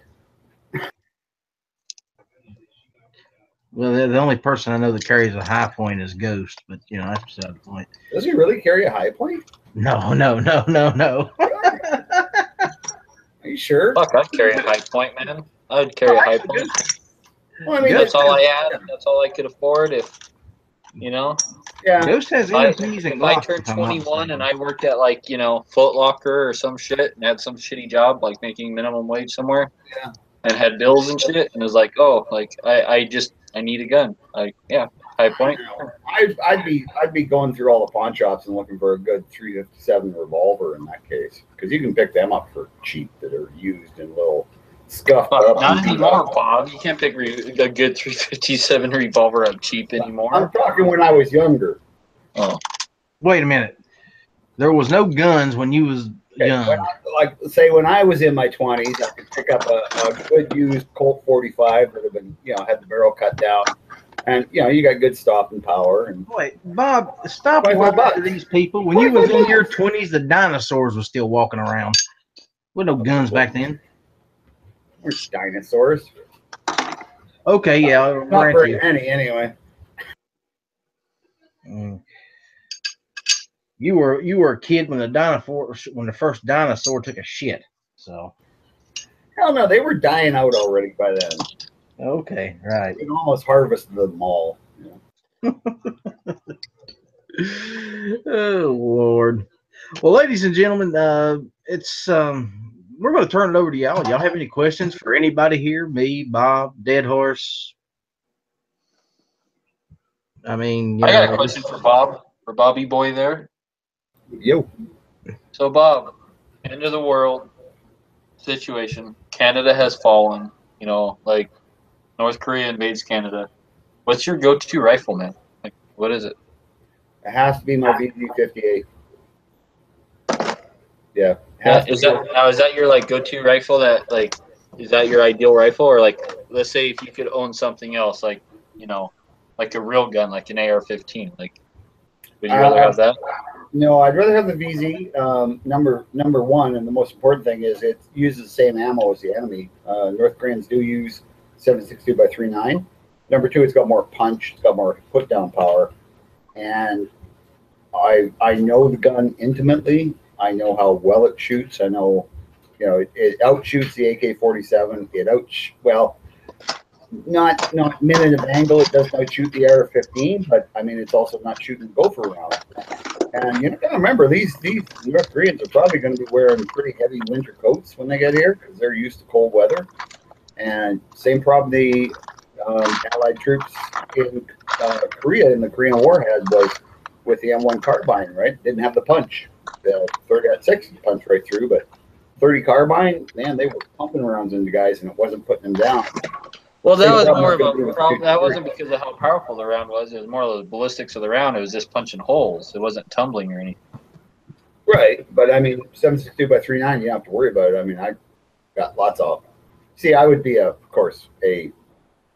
Well, the only person I know that carries a high point is Ghost, but that's beside the point. Does he really carry a high point? No. Are you sure? Fuck, I'd carry a high point, man. I would carry a high point. Well, I mean, that's all I had. That's all I could afford. If Yeah. Ghost has MPs and if I turned 21 and I worked at Foot Locker or some shit and had some shitty job like making minimum wage somewhere, and had bills and shit, and was like, I need a gun. High point. I'd be going through all the pawn shops and looking for a good 357 revolver in that case, because you can pick them up for cheap that are used in little scuffed up. Not anymore, Bob. You can't pick a good 357 revolver up cheap anymore. I'm talking when I was younger. Oh. Wait a minute. There was no guns when you was young. When I was in my 20s, I could pick up a good used Colt 45 that had been, had the barrel cut down. And, you got good stopping power. And wait, Bob, stop lying to these people. When you was in your 20s, the dinosaurs were still walking around. With no guns back then. There's dinosaurs. Okay, yeah. Not very many, anyway. You were a kid when the first dinosaur took a shit. So. Hell no, they were dying out already by then. Okay, right. We can almost harvest them all. Oh Lord. Well, ladies and gentlemen, it's we're going to turn it over to y'all. Y'all have any questions for anybody here? Me, Bob, Dead Horse. I mean, I got a question for Bob, for Bobby Boy there. Yo. So, Bob, end of the world situation. Canada has fallen. You know, like North Korea invades Canada. What's your go-to rifle, man? Like, what is it? It has to be my VZ58. Yeah. Yeah, is that your like go-to rifle? That like, is that your ideal rifle, or like, let's say if you could own something else, like like a real gun, like an AR-15, like, would you rather have that? No, I'd rather have the VZ. Number one, and the most important thing is it uses the same ammo as the enemy. North Koreans do use 7.62 by 3.9. Number two, it's got more punch. It's got more put down power, and I know the gun intimately. I know how well it shoots. I know, it outshoots the AK-47. Not minute of angle. It does outshoot the AR-15, but I mean, it's also not shooting gopher round. And you gotta remember, these North Koreans are probably going to be wearing pretty heavy winter coats when they get here because they're used to cold weather. And same problem the Allied troops in Korea in the Korean War had was with the M1 carbine, right? Didn't have the punch. The 30-06 punch right through, but 30 carbine, man, they were pumping rounds into guys, and it wasn't putting them down. Well, that was more of a problem. That wasn't because of how powerful the round was. It was more of the ballistics of the round. It was just punching holes. It wasn't tumbling or anything. Right, but I mean, 7.62 by 3.9, you don't have to worry about it. I mean, I got lots of. See, I would be, of course, a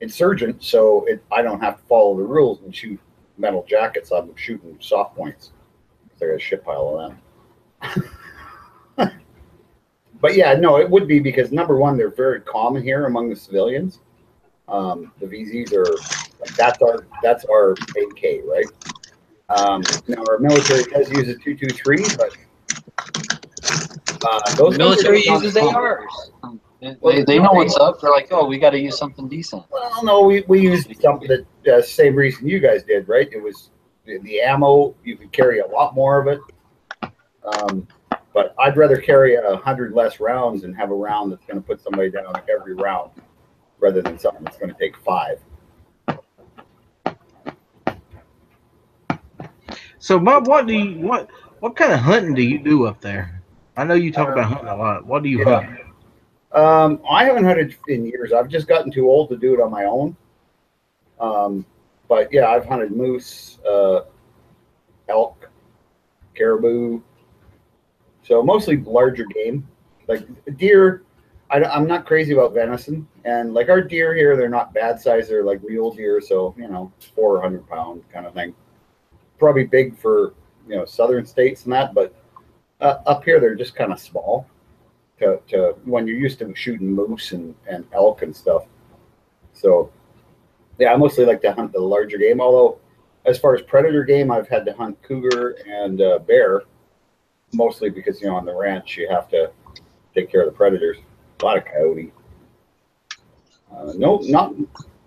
insurgent, so I don't have to follow the rules and shoot metal jackets. I'm shooting soft points. I got a shit pile of them. But yeah, no, it would be because number one, they're very common here among the civilians. The VZs are that's our AK, right? Now our military does use a 223, but those military uses ARs. They know what's up. They're like, oh, we got to use something decent. Well, no, we used something that same reason you guys did, right? It was the ammo. You could carry a lot more of it. But I'd rather carry 100 less rounds and have a round that's going to put somebody down every round, rather than something that's going to take 5. So, Bob, what kind of hunting do you do up there? I know you talk about hunting a lot. What do you hunt? I haven't hunted in years. I've just gotten too old to do it on my own. But yeah, I've hunted moose, elk, caribou. So mostly larger game, like deer. I'm not crazy about venison, and like our deer here, they're not bad size. They're like mule deer, so 400 pound kind of thing. Probably big for southern states and that, but up here they're just kind of small. To when you're used to shooting moose and elk and stuff. So yeah, I mostly like to hunt the larger game. Although as far as predator game, I've had to hunt cougar and bear. Mostly because on the ranch you have to take care of the predators. A lot of coyote. No, not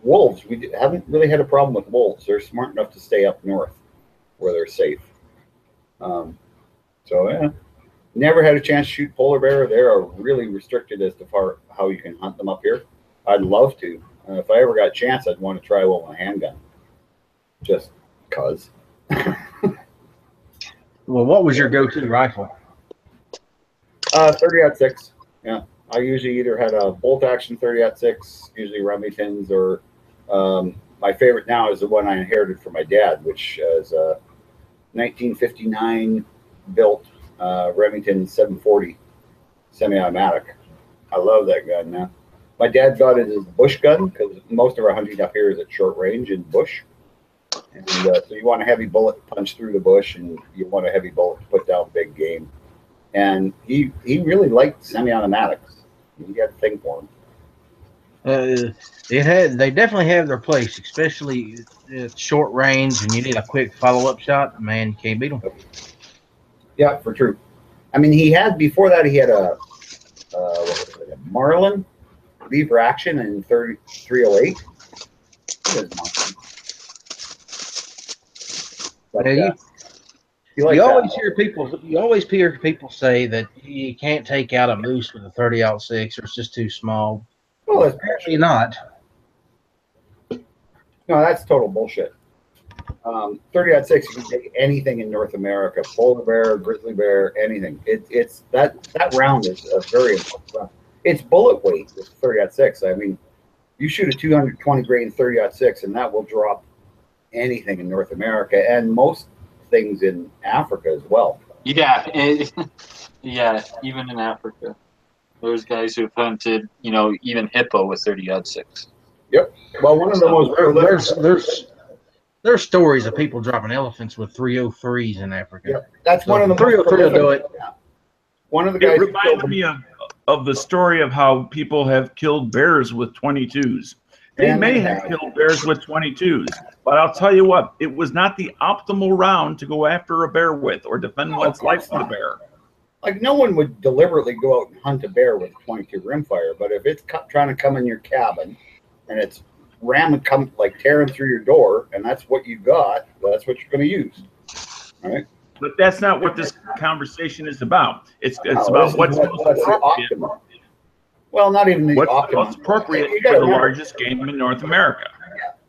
wolves. We haven't really had a problem with wolves. They're smart enough to stay up north where they're safe. So yeah, never had a chance to shoot polar bear. They are really restricted as to how you can hunt them up here. I'd love to. If I ever got a chance, I'd want to try one with a handgun. Just cause. Well, what was your go-to rifle? 30-06. Yeah, I usually either had a bolt-action 30-06, usually Remingtons, or my favorite now is the one I inherited from my dad, which is a 1959 built Remington 740 semi-automatic. I love that gun now. My dad got it as a bush gun because most of our hunting up here is at short range in bush. And so you want a heavy bullet to punch through the bush, and you want a heavy bullet to put down big game. And he really liked semi-automatics. He had a thing for them. They definitely have their place, especially at short range, and you need a quick follow-up shot. Man, you can't beat them. Yeah, for true. I mean, before that he had a Marlin lever action in 308. But, You like You that? always hear people say that you can't take out a moose with a 30-06 or it's just too small. Well, that's Apparently not. no, that's total bullshit. 30-06, you can take anything in North America, polar bear, grizzly bear, anything. It's that round is a very important round. It's bullet weight with 30-06. I mean, you shoot a 220 grain 30-06, and that will drop anything in North America and most things in Africa as well. Yeah, yeah, even in Africa, there's guys who've hunted, even hippo with 30-06. Yep. Well, one of the most There's stories of people dropping elephants with 303s in Africa. Yep. That's So one of the 303 will do it. Yeah. One of the guys It reminded me of the story of how people have killed bears with 22s. They And may they have have. killed bears with 22s, but I'll tell you what, it was not the optimal round to go after a bear with or defend No, one's of course life with a not. bear. Like, no one would deliberately go out and hunt a bear with a 22 rimfire, but if it's trying to come in your cabin and it's tearing through your door, and that's what you got, that's what you're going to use. All right? But that's not what this conversation is about. It's No, about this is what's most what's the appropriate, optimum. Well, not even the what's optimum. most appropriate You for gotta the remember- largest game in North America.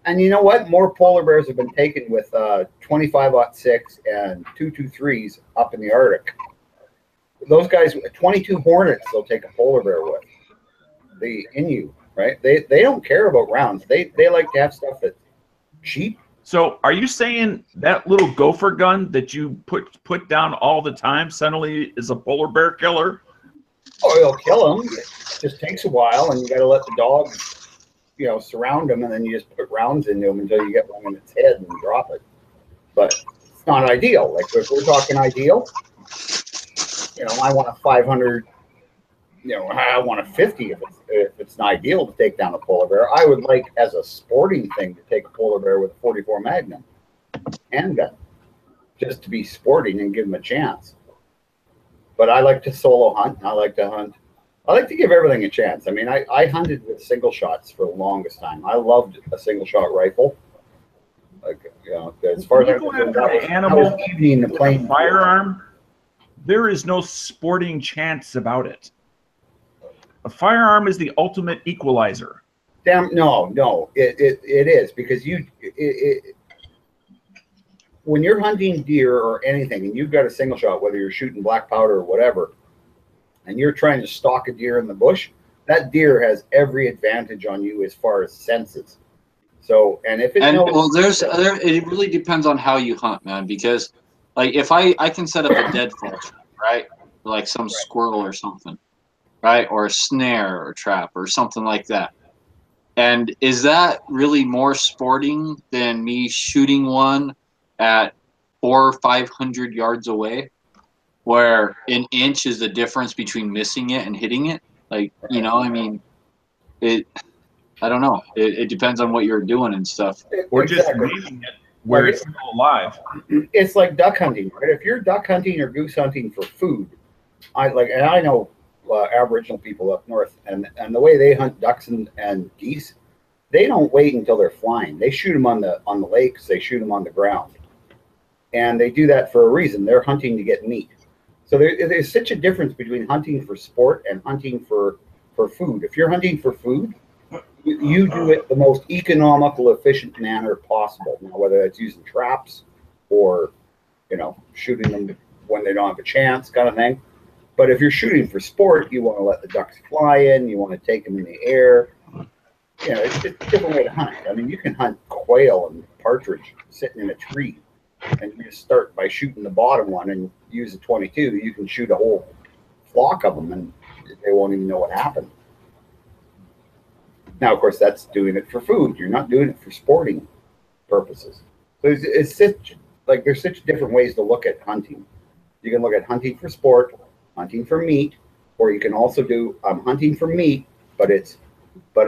And you know what? More polar bears have been taken with 25-06 and 223s up in the Arctic. Those guys, 22 Hornets, they'll take a polar bear with. The Innu, right? They don't care about rounds. They like to have stuff that's cheap. So are you saying that little gopher gun that you put down all the time suddenly is a polar bear killer? Oh, it'll kill them. It just takes a while, and you got to let the dogs, surround them, and then you just put rounds into them until you get one in its head and drop it. But it's not ideal. Like, if we're talking ideal, I want a 500. I want a 50 if it's not ideal to take down a polar bear. I would like, as a sporting thing, to take a polar bear with a 44 Magnum handgun, just to be sporting and give them a chance. But I like to solo hunt. I like to give everything a chance. I mean, I hunted with single shots for the longest time. I loved a single shot rifle. Like, as far as When you go after an animal evening the plane firearm, there is no sporting chance about it. A firearm is the ultimate equalizer. No, it is, because when you're hunting deer or anything and you've got a single shot, whether you're shooting black powder or whatever, and you're trying to stalk a deer in the bush, that deer has every advantage on you as far as senses. So, and if it it really depends on how you hunt, man, because like if I can set up a deadfall, right? Like some squirrel or something, right? Or a snare or trap or something like that. And is that really more sporting than me shooting one at 400 or 500 yards away, where an inch is the difference between missing it and hitting it? Like, I mean, I don't know. It depends on what you're doing and stuff. Or just leaving it where it's still alive. It's like duck hunting, right? If you're duck hunting or goose hunting for food, I know Aboriginal people up north, and the way they hunt ducks and geese, they don't wait until they're flying. They shoot them on the lakes. They shoot them on the ground, and they do that for a reason. They're hunting to get meat. So there's such a difference between hunting for sport and hunting for food. If you're hunting for food, you do it the most economical, efficient manner possible. Now, whether that's using traps or shooting them when they don't have a chance, kind of thing. But if you're shooting for sport, you want to let the ducks fly in. You want to take them in the air. It's a different way to hunt. I mean, you can hunt quail and partridge sitting in a tree, and you just start by shooting the bottom one and use a 22. You can shoot a whole flock of them, and they won't even know what happened. Now, of course, that's doing it for food. You're not doing it for sporting purposes. So there's such different ways to look at hunting. You can look at hunting for sport, hunting for meat, or you can also do hunting for meat, but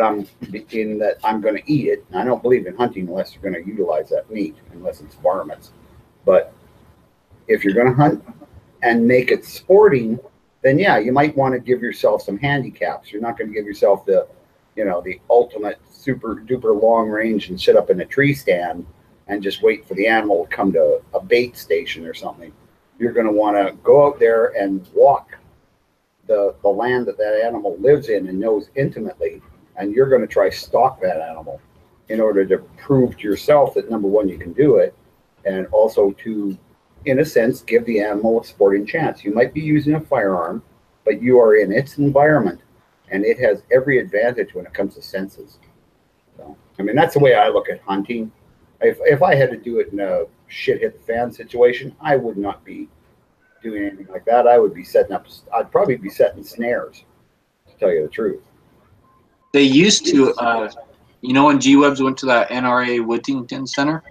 I'm in that I'm going to eat it. And I don't believe in hunting unless you're going to utilize that meat, unless it's varmints. But if you're going to hunt and make it sporting, then yeah, you might want to give yourself some handicaps. You're not going to give yourself the ultimate super duper long range and sit up in a tree stand and just wait for the animal to come to a bait station or something. you're going to want to go out there and walk the land that that animal lives in and knows intimately, and you're going to try stalk that animal in order to prove to yourself that, number one, you can do it, and also to, in a sense, give the animal a sporting chance. You might be using a firearm, but you are in its environment, and it has every advantage when it comes to senses. So, I mean, that's the way I look at hunting. If I had to do it in a shit hit the fan situation, I would not be doing anything like that. I would be setting up, I'd probably be setting snares, to tell you the truth. They used to, you know, when G-Webs went to that NRA Whittington Center,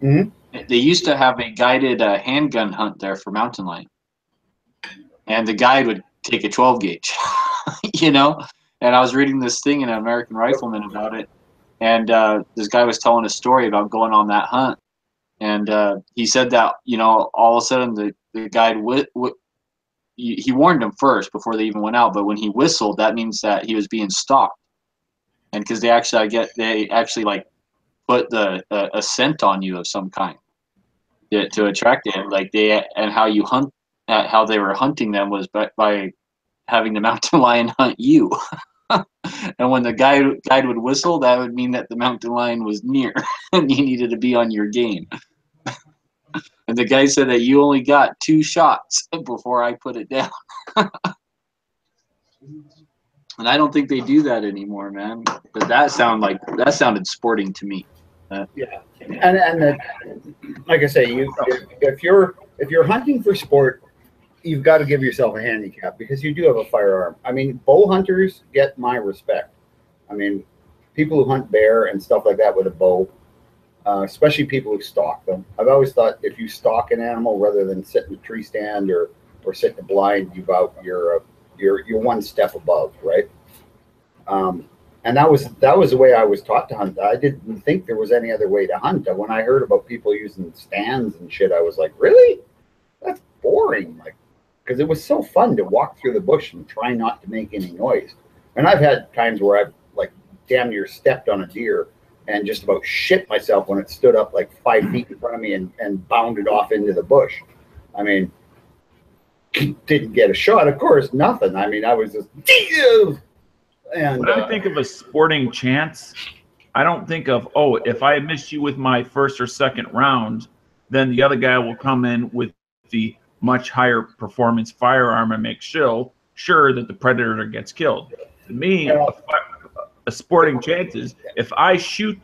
they used to have a guided handgun hunt there for mountain lion. And the guide would take a 12 gauge, you know? And I was reading this thing in American Rifleman about it. And this guy was telling a story about going on that hunt. And he said that, you know, all of a sudden the guide, he warned them first before they even went out. But when he whistled, that means that he was being stalked. And because they actually like put a scent on you of some kind to attract it. Like and how you hunt, how they were hunting them was by having the mountain lion hunt you. And when the guide would whistle, that would mean that the mountain lion was near and you needed to be on your game. And the guy said that you only got 2 shots before I put it down. And I don't think they do that anymore, man. But that sounded sporting to me. Yeah, and like I say, if you're hunting for sport, you've got to give yourself a handicap because you do have a firearm. I mean, bow hunters get my respect. I mean, people who hunt bear and stuff like that with a bow, especially people who stalk them. I've always thought if you stalk an animal rather than sit in a tree stand or sit in a blind, you're one step above, right? And that was the way I was taught to hunt. I didn't think there was any other way to hunt. When I heard about people using stands and shit, I was like, really? That's boring. Like, because it was so fun to walk through the bush and try not to make any noise. And I've had times where I've like damn near stepped on a deer and just about shit myself when it stood up like 5 feet in front of me and bounded off into the bush. I mean, didn't get a shot, of course, nothing. I mean, I was just, and when I think of a sporting chance, I don't think of, oh, if I miss you with my first or second round, then the other guy will come in with the much higher performance firearm and make sure that the predator gets killed. To me, a sporting chance is if I shoot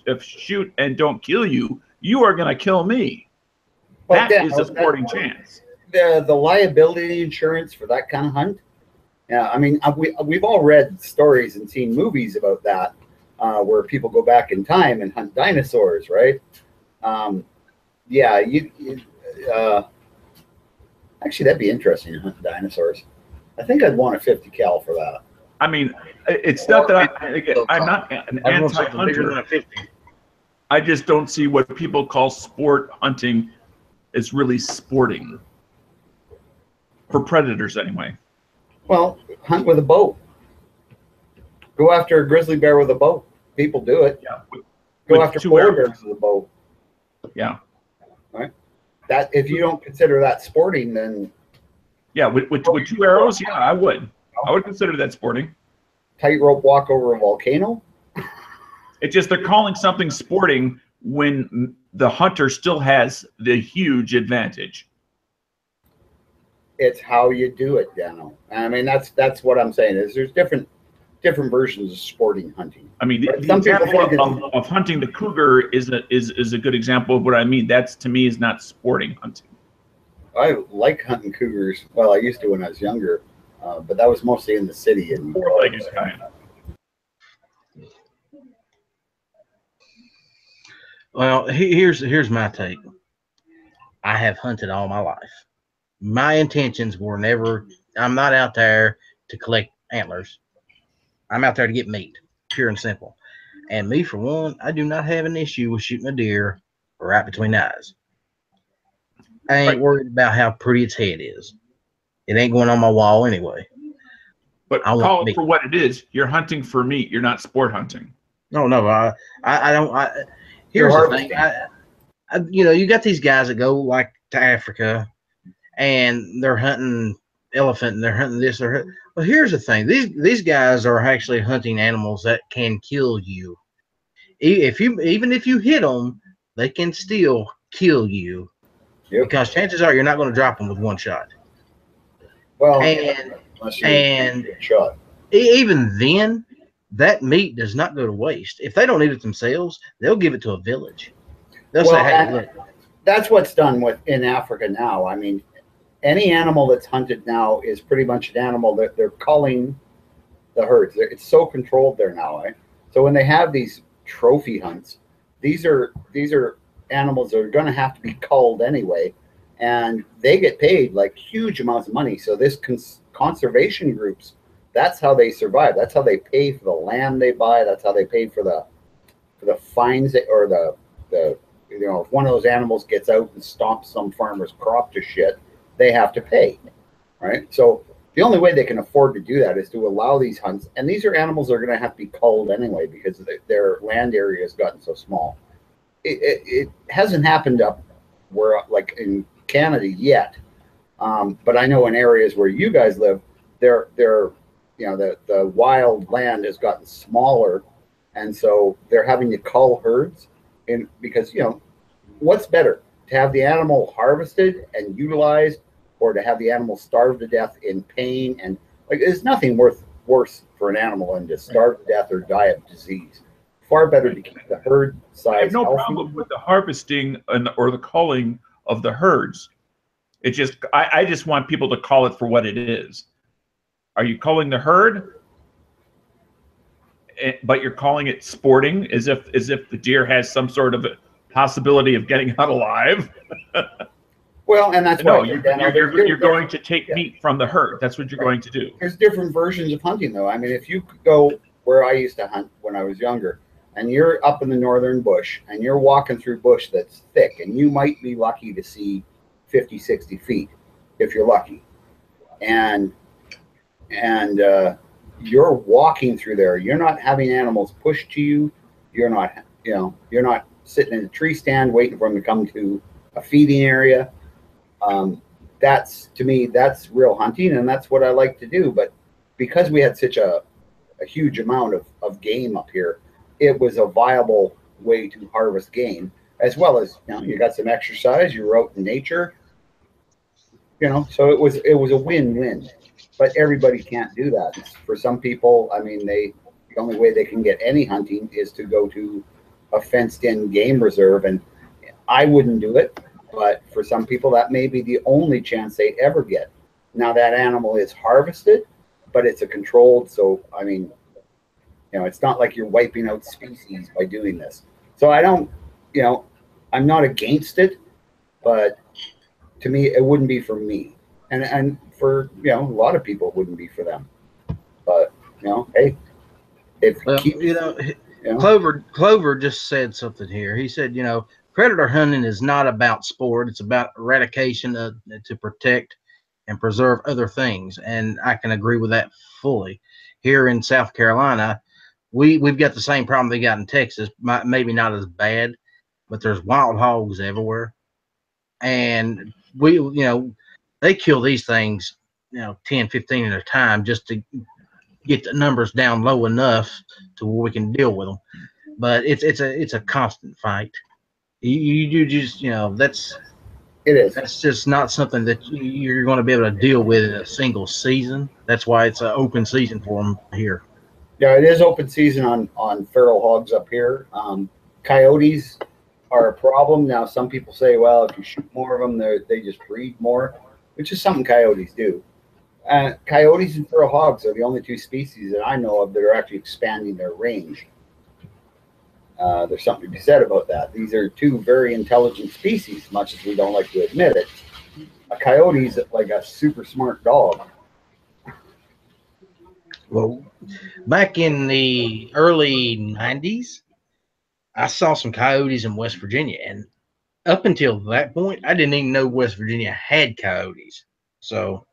and don't kill you, you are going to kill me. That is a sporting chance. The liability insurance for that kind of hunt. Yeah, I mean, we've all read stories and seen movies about that, where people go back in time and hunt dinosaurs, right? Yeah, actually, that'd be interesting to hunt dinosaurs. I think I'd want a 50 cal for that. I mean, it's not that I'm not an anti-hunter. I just don't see what people call sport hunting is really sporting. For predators, anyway. Well, hunt with a bow. Go after a grizzly bear with a bow. People do it. Yeah. Go after polar bears with a bow. Yeah. Right. That if you don't consider that sporting, then yeah, with 2 arrows, yeah, I would consider that sporting. Tightrope walk over a volcano. It's just they're calling something sporting when the hunter still has the huge advantage. It's how you do it, Dano. I mean, that's what I'm saying. Is there's different versions of sporting hunting. I mean, the example of hunting the cougar is a good example of what I mean. That's, to me, is not sporting hunting. I like hunting cougars. Well, I used to when I was younger, but that was mostly in the city. And four-legged kind. Well, here's my take. I have hunted all my life. My intentions were never, I'm not out there to collect antlers. I'm out there to get meat, pure and simple. And me, for one, I do not have an issue with shooting a deer right between the eyes. I ain't worried about how pretty its head is. It ain't going on my wall anyway. But call it for what it is. You're hunting for meat. You're not sport hunting. No, I don't. Here's the thing. You know, you got these guys that go like to Africa and they're hunting elephant and they're hunting this. Well, here's the thing: these guys are actually hunting animals that can kill you. Even if you hit them, they can still kill you. Yep. Because chances are you're not going to drop them with one shot. Well, and unless you're a shot. Even then, that meat does not go to waste. If they don't eat it themselves, they'll give it to a village. They'll say, "Hey, look." That's what's done in Africa now. I mean, any animal that's hunted now is pretty much an animal that they're culling the herds. It's so controlled there now. Eh? So when they have these trophy hunts, these are animals that are going to have to be culled anyway, and they get paid like huge amounts of money. So this conservation groups, that's how they survive. That's how they pay for the land they buy. That's how they pay for the fines or the if one of those animals gets out and stomps some farmer's crop to shit, they have to pay, right? So the only way they can afford to do that is to allow these hunts. And these are animals that are going to have to be culled anyway because their land area has gotten so small. It hasn't happened up where, like in Canada yet, but I know in areas where you guys live, the wild land has gotten smaller, and so they're having to cull herds. Because what's better, to have the animal harvested and utilized, or to have the animal starve to death in pain? And like, there's nothing worse for an animal than to starve to death or die of disease. Far better to keep the herd size. I have no healthy. problem with the harvesting or the culling of the herds. It just, I just want people to call it for what it is. Are you culling the herd? But you're calling it sporting, as if the deer has some sort of a possibility of getting out alive. Well, and that's no, why you're going to take meat from the herd. That's what you're going to do. There's different versions of hunting, though. I mean, if you go where I used to hunt when I was younger, and you're up in the northern bush, and you're walking through bush that's thick, and you might be lucky to see 50, 60 feet, if you're lucky, and you're walking through there. You're not having animals push to you. You're not sitting in a tree stand waiting for them to come to a feeding area. To me, that's real hunting, and that's what I like to do. But because we had such a huge amount of game up here, it was a viable way to harvest game, as well as you got some exercise. You were out in nature, so it was a win-win. But everybody can't do that. For some people, I mean, the only way they can get any hunting is to go to a fenced-in game reserve, and I wouldn't do it. But for some people, that may be the only chance they ever get. Now, that animal is harvested, but it's a controlled. So, I mean, it's not like you're wiping out species by doing this. So I don't, I'm not against it, but to me, it wouldn't be for me. And for, a lot of people, it wouldn't be for them. But, hey, Clover just said something here. He said, predator hunting is not about sport. It's about eradication to protect and preserve other things. And I can agree with that fully. Here in South Carolina, we've got the same problem they got in Texas. Maybe not as bad, but there's wild hogs everywhere. And they kill these things, 10, 15 at a time just to get the numbers down low enough to where we can deal with them. But it's a constant fight. You just that's just not something that you're going to be able to deal with in a single season. That's why it's an open season for them here. Yeah, it is open season on feral hogs up here. Coyotes are a problem. Now, some people say, well, if you shoot more of them, they just breed more, which is something coyotes do. Coyotes and feral hogs are the only two species that I know of that are actually expanding their range. There's something to be said about that. These are two very intelligent species, much as we don't like to admit it. A coyote is like a super smart dog. Well, back in the early 90s, I saw some coyotes in West Virginia. And up until that point, I didn't even know West Virginia had coyotes. So,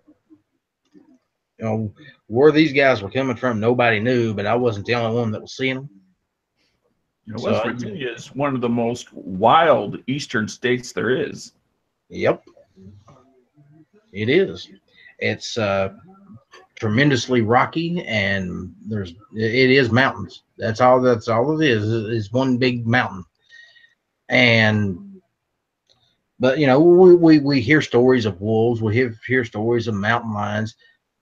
where these guys were coming from, nobody knew, but I wasn't the only one that was seeing them. West Virginia is one of the most wild eastern states there is. Yep. It is. It's tremendously rocky, and it is mountains. That's all. That's all it is one big mountain. And but you know, we hear stories of wolves. We hear stories of mountain lions,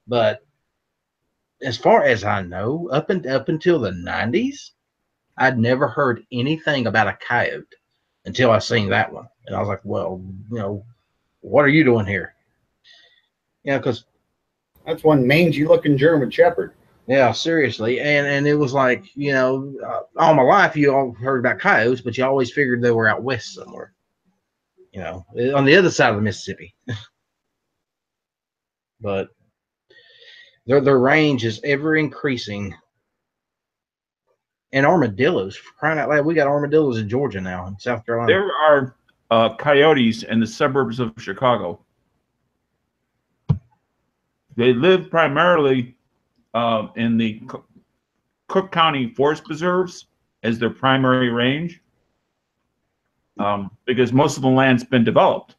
but as far as I know, up until the 90s, I'd never heard anything about a coyote until I seen that one, and I was like, well, you know, what are you doing here? Yeah, because That's one mangy looking German Shepherd. yeah, seriously, and it was like, you know, all my life you all heard about coyotes, but you always figured they were out west somewhere, you know, on the other side of the Mississippi. But their range is ever increasing. And armadillos, for crying out loud, we got armadillos in Georgia now, in South Carolina. There are coyotes in the suburbs of Chicago. They live primarily in the Cook County Forest Preserves as their primary range, because most of the land's been developed.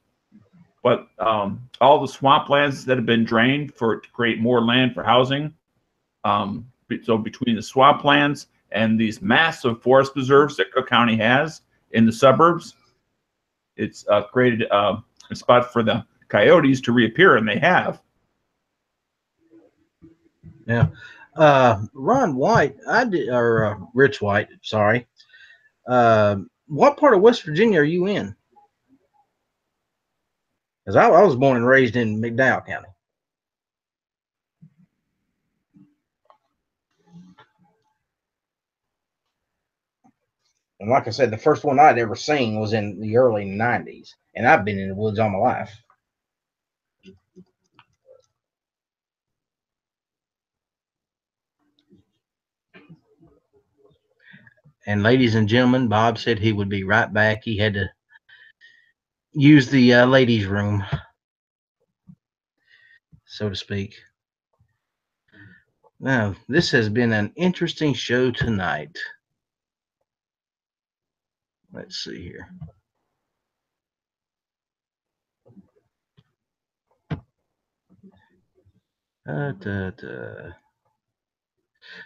But all the swamplands that have been drained to create more land for housing. So between the swamplands and these massive forest preserves that Cook County has in the suburbs, it's created a spot for the coyotes to reappear, and they have. Yeah. Ron White, Rich White, sorry. What part of West Virginia are you in? Because I was born and raised in McDowell County. And like I said, the first one I'd ever seen was in the early 90s. And I've been in the woods all my life. And ladies and gentlemen, Bob said he would be right back. He had to use the ladies' room, so to speak. Now, this has been an interesting show tonight. Let's see here.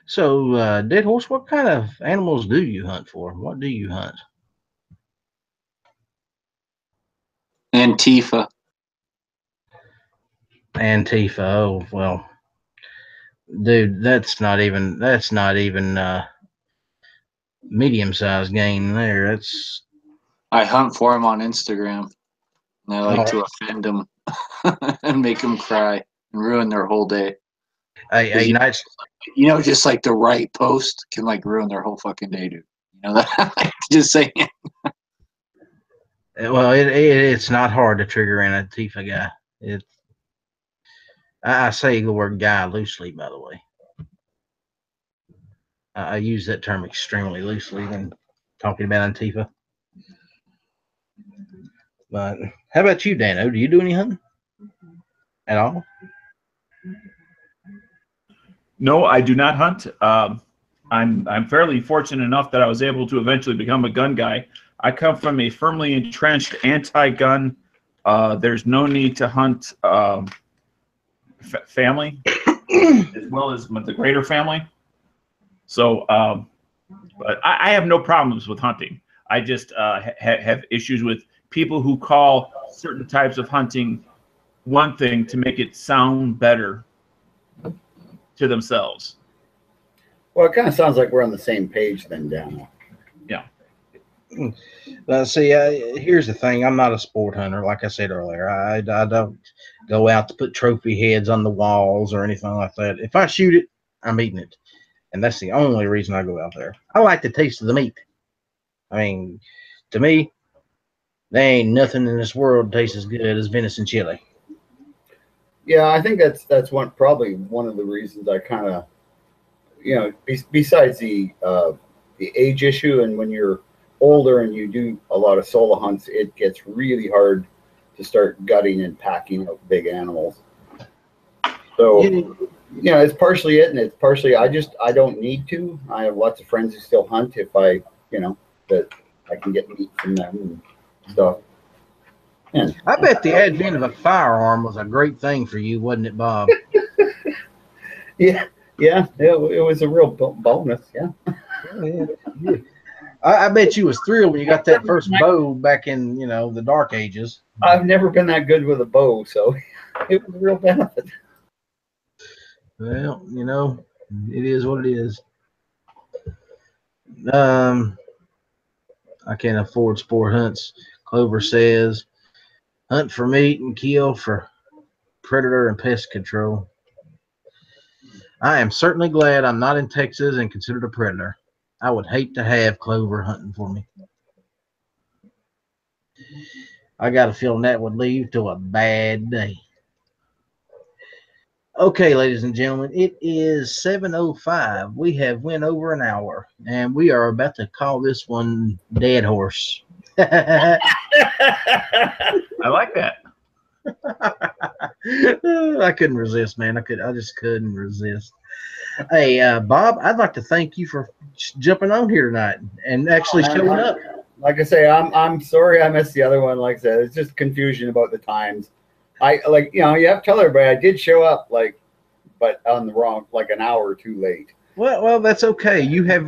So, Dead Horse, what kind of animals do you hunt for? What do you hunt? Antifa. Antifa. Oh, well, dude, that's not even medium-sized game there. That's I hunt for them on Instagram. And I like to offend them and make them cry and ruin their whole day. a nice. You know, just like the right post can like ruin their whole fucking day, dude. You know that? Just saying. Well, it's not hard to trigger an Antifa guy. I say the word guy loosely, by the way. I use that term extremely loosely when talking about Antifa. But how about you, Dano? Do you do any hunting at all? No, I do not hunt. I'm fairly fortunate enough that I was able to eventually become a gun guy. I come from a firmly entrenched anti-gun. There's no need to hunt family as well as the greater family. So, but I have no problems with hunting. I just have issues with people who call certain types of hunting one thing to make it sound better to themselves. Well, it kind of sounds like we're on the same page then, Dan. Yeah. See, here's the thing. I'm not a sport hunter, like I said earlier. I don't go out to put trophy heads on the walls or anything like that. If I shoot it, I'm eating it. And that's the only reason I go out there. I like the taste of the meat. I mean, to me, there ain't nothing in this world tastes as good as venison chili. Yeah, I think that's probably one of the reasons I kind of, you know, besides the age issue, and when you're older and you do a lot of solo hunts, it gets really hard to start gutting and packing up big animals. So, you know, it's partially it, and it's partially I don't need to. I have lots of friends who still hunt if I, you know, that I can get meat from them and stuff. I bet the advent of a firearm was a great thing for you, wasn't it, Bob? Yeah, it was a real bonus. Yeah. Yeah. I bet you was thrilled when you got that first bow back in, the dark ages. I've never been that good with a bow, so it was a real benefit. Well, it is what it is. I can't afford sport hunts. Clover says, hunt for meat and kill for predator and pest control. I am certainly glad I'm not in Texas and considered a predator. I would hate to have Clover hunting for me. I got a feeling that would lead to a bad day. Okay, ladies and gentlemen, it is 7:05. We have went over an hour, and we are about to call this one Dead Horse. I like that. I couldn't resist, man. I just couldn't resist. Hey, Bob, I'd like to thank you for jumping on here tonight and actually showing up. Like I say, I'm sorry I missed the other one. Like I said, it's just confusion about the times. You have to tell everybody I did show up, but on the wrong, an hour or two late. Well, that's okay. You have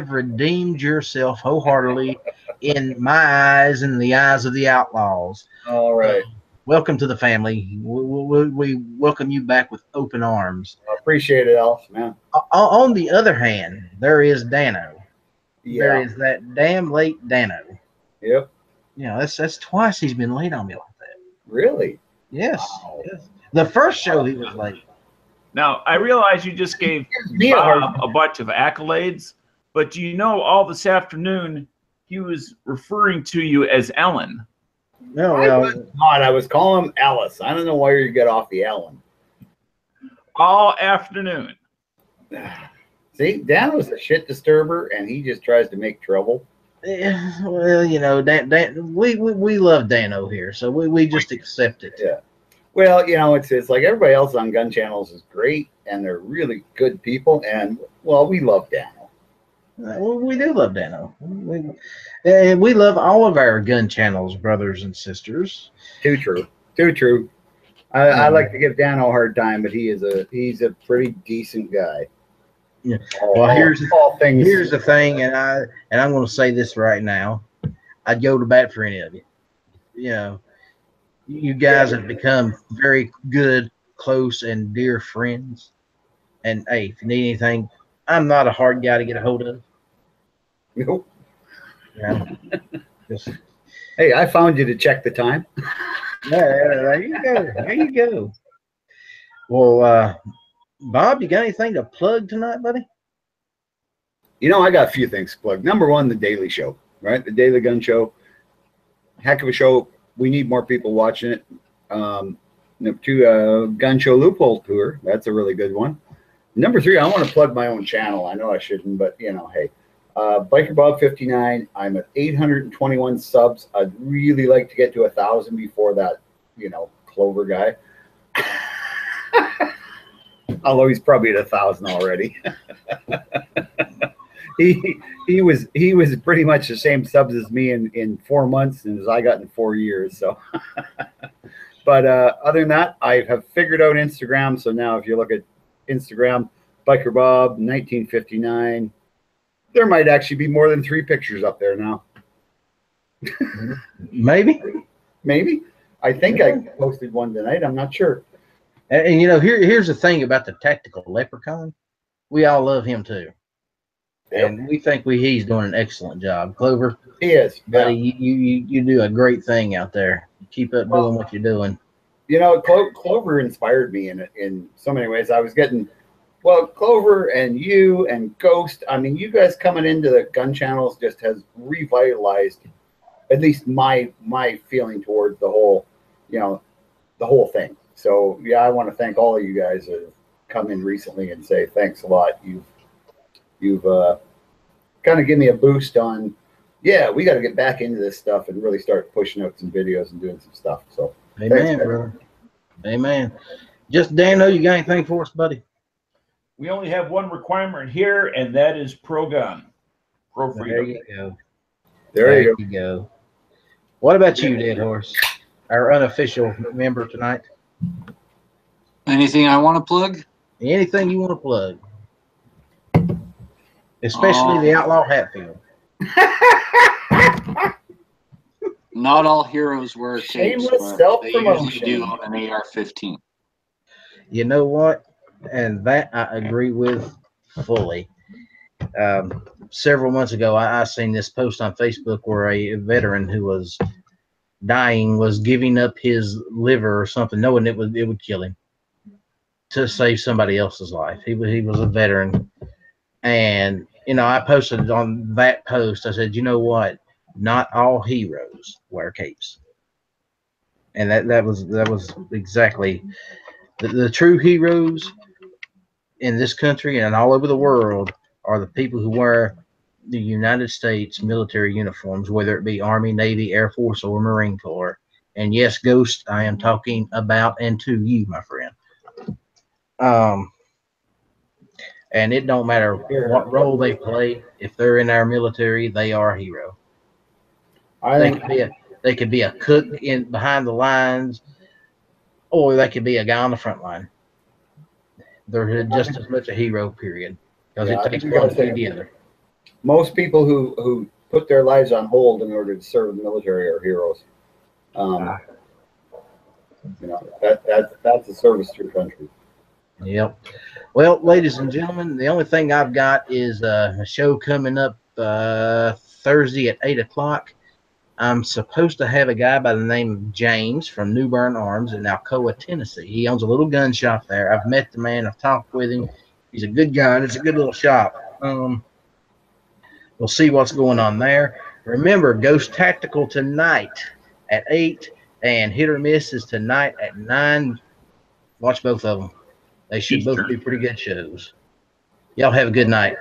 redeemed yourself wholeheartedly in my eyes and the eyes of the outlaws. All right. Welcome to the family. We welcome you back with open arms. I appreciate it, Alf, man. On the other hand, there is Dano. Yeah. There is that damn late Dano. Yep. That's twice he's been late on me like that. Really? Yes. Wow. Yes. The first show he was late. Now, I realize you just gave Bob a bunch of accolades, but do you know all this afternoon he was referring to you as Ellen? No, I was calling him Ellis. I don't know where you get off the Ellen. All afternoon. See, Dano's a shit disturber, and he just tries to make trouble. Well, we love Dano here, so we just accept it. Yeah. Well, it's like everybody else on gun channels is great, and they're really good people, and we love Dano. Well, we do love Dano. We love all of our gun channels, brothers and sisters. Too true. I like to give Dano a hard time, but he's a pretty decent guy. Yeah. Well, here's the thing, and I'm going to say this right now. I'd go to bat for any of you. You guys have become very good, close, and dear friends. And hey, if you need anything, I'm not a hard guy to get a hold of. Nope. Just, hey, I found you to check the time. Yeah, there you go. There you go. Well, Bob, you got anything to plug tonight, buddy? I got a few things to plug. Number one, the Daily Show, right? The Daily Gun Show. Heck of a show. We need more people watching it. Number two, Gun Show Loophole Tour. That's a really good one. Number three, I want to plug my own channel. I know I shouldn't, but hey. Biker Bob 59. I'm at 821 subs. I'd really like to get to 1,000 before that, Clover guy. Although he's probably at 1,000 already. He was pretty much the same subs as me in 4 months and as I got in 4 years. So, but other than that, I have figured out Instagram. So now if you look at Instagram, Biker Bob 1959. There might actually be more than 3 pictures up there now. Maybe. I think I posted one tonight. I'm not sure. And here's the thing about the Tactical Leprechaun. We all love him too. Yep. And we think he's doing an excellent job. Clover. He is. Buddy, yeah. you do a great thing out there. Keep up doing what you're doing. Clover inspired me in so many ways. I was getting Clover and you and Ghost, I mean, you guys coming into the gun channels just has revitalized at least my feeling towards the whole, the whole thing. So yeah, I want to thank all of you guys that have come in recently and say thanks a lot. You've kind of given me a boost on, yeah, we got to get back into this stuff and really start pushing out some videos and doing some stuff. So amen, thanks, brother. Amen. Just Dano, you got anything for us, buddy? We only have one requirement here, and that is pro gun. Pro freedom. There you go. There you go. What about you, Dead Horse? our unofficial member tonight. Anything I want to plug? Anything you want to plug, especially the Outlaw Hatfield. Not all heroes wear capes, Shameless but they self-promotion. usually do on an AR-15. You know what? And that I agree with fully. Several months ago, I seen this post on Facebook where a veteran who was dying was giving up his liver or something, knowing it would kill him to save somebody else's life. He was a veteran, and I posted on that post. I said, you know what? Not all heroes wear capes, and that was exactly the true heroes in this country and all over the world are the people who wear the United States military uniforms, whether it be Army, Navy, Air Force, or Marine Corps. And yes, Ghost, I am talking about and to you, my friend. And it don't matter what role they play. If they're in our military, they are a hero. They could be a cook in behind the lines, or they could be a guy on the front line. They're just as much a hero, period. Because it takes one to be together. Most people who put their lives on hold in order to serve the military are heroes. That's a service to your country. Yep. Well, ladies and gentlemen, the only thing I've got is a show coming up Thursday at 8 o'clock. I'm supposed to have a guy by the name of James from New Bern Arms in Alcoa, Tennessee. He owns a little gun shop there. I've met the man. I've talked with him. He's a good guy. It's a good little shop. We'll see what's going on there. Remember, Ghost Tactical tonight at 8 and Hit or Miss is tonight at 9. Watch both of them. They should both be pretty good shows. Y'all have a good night.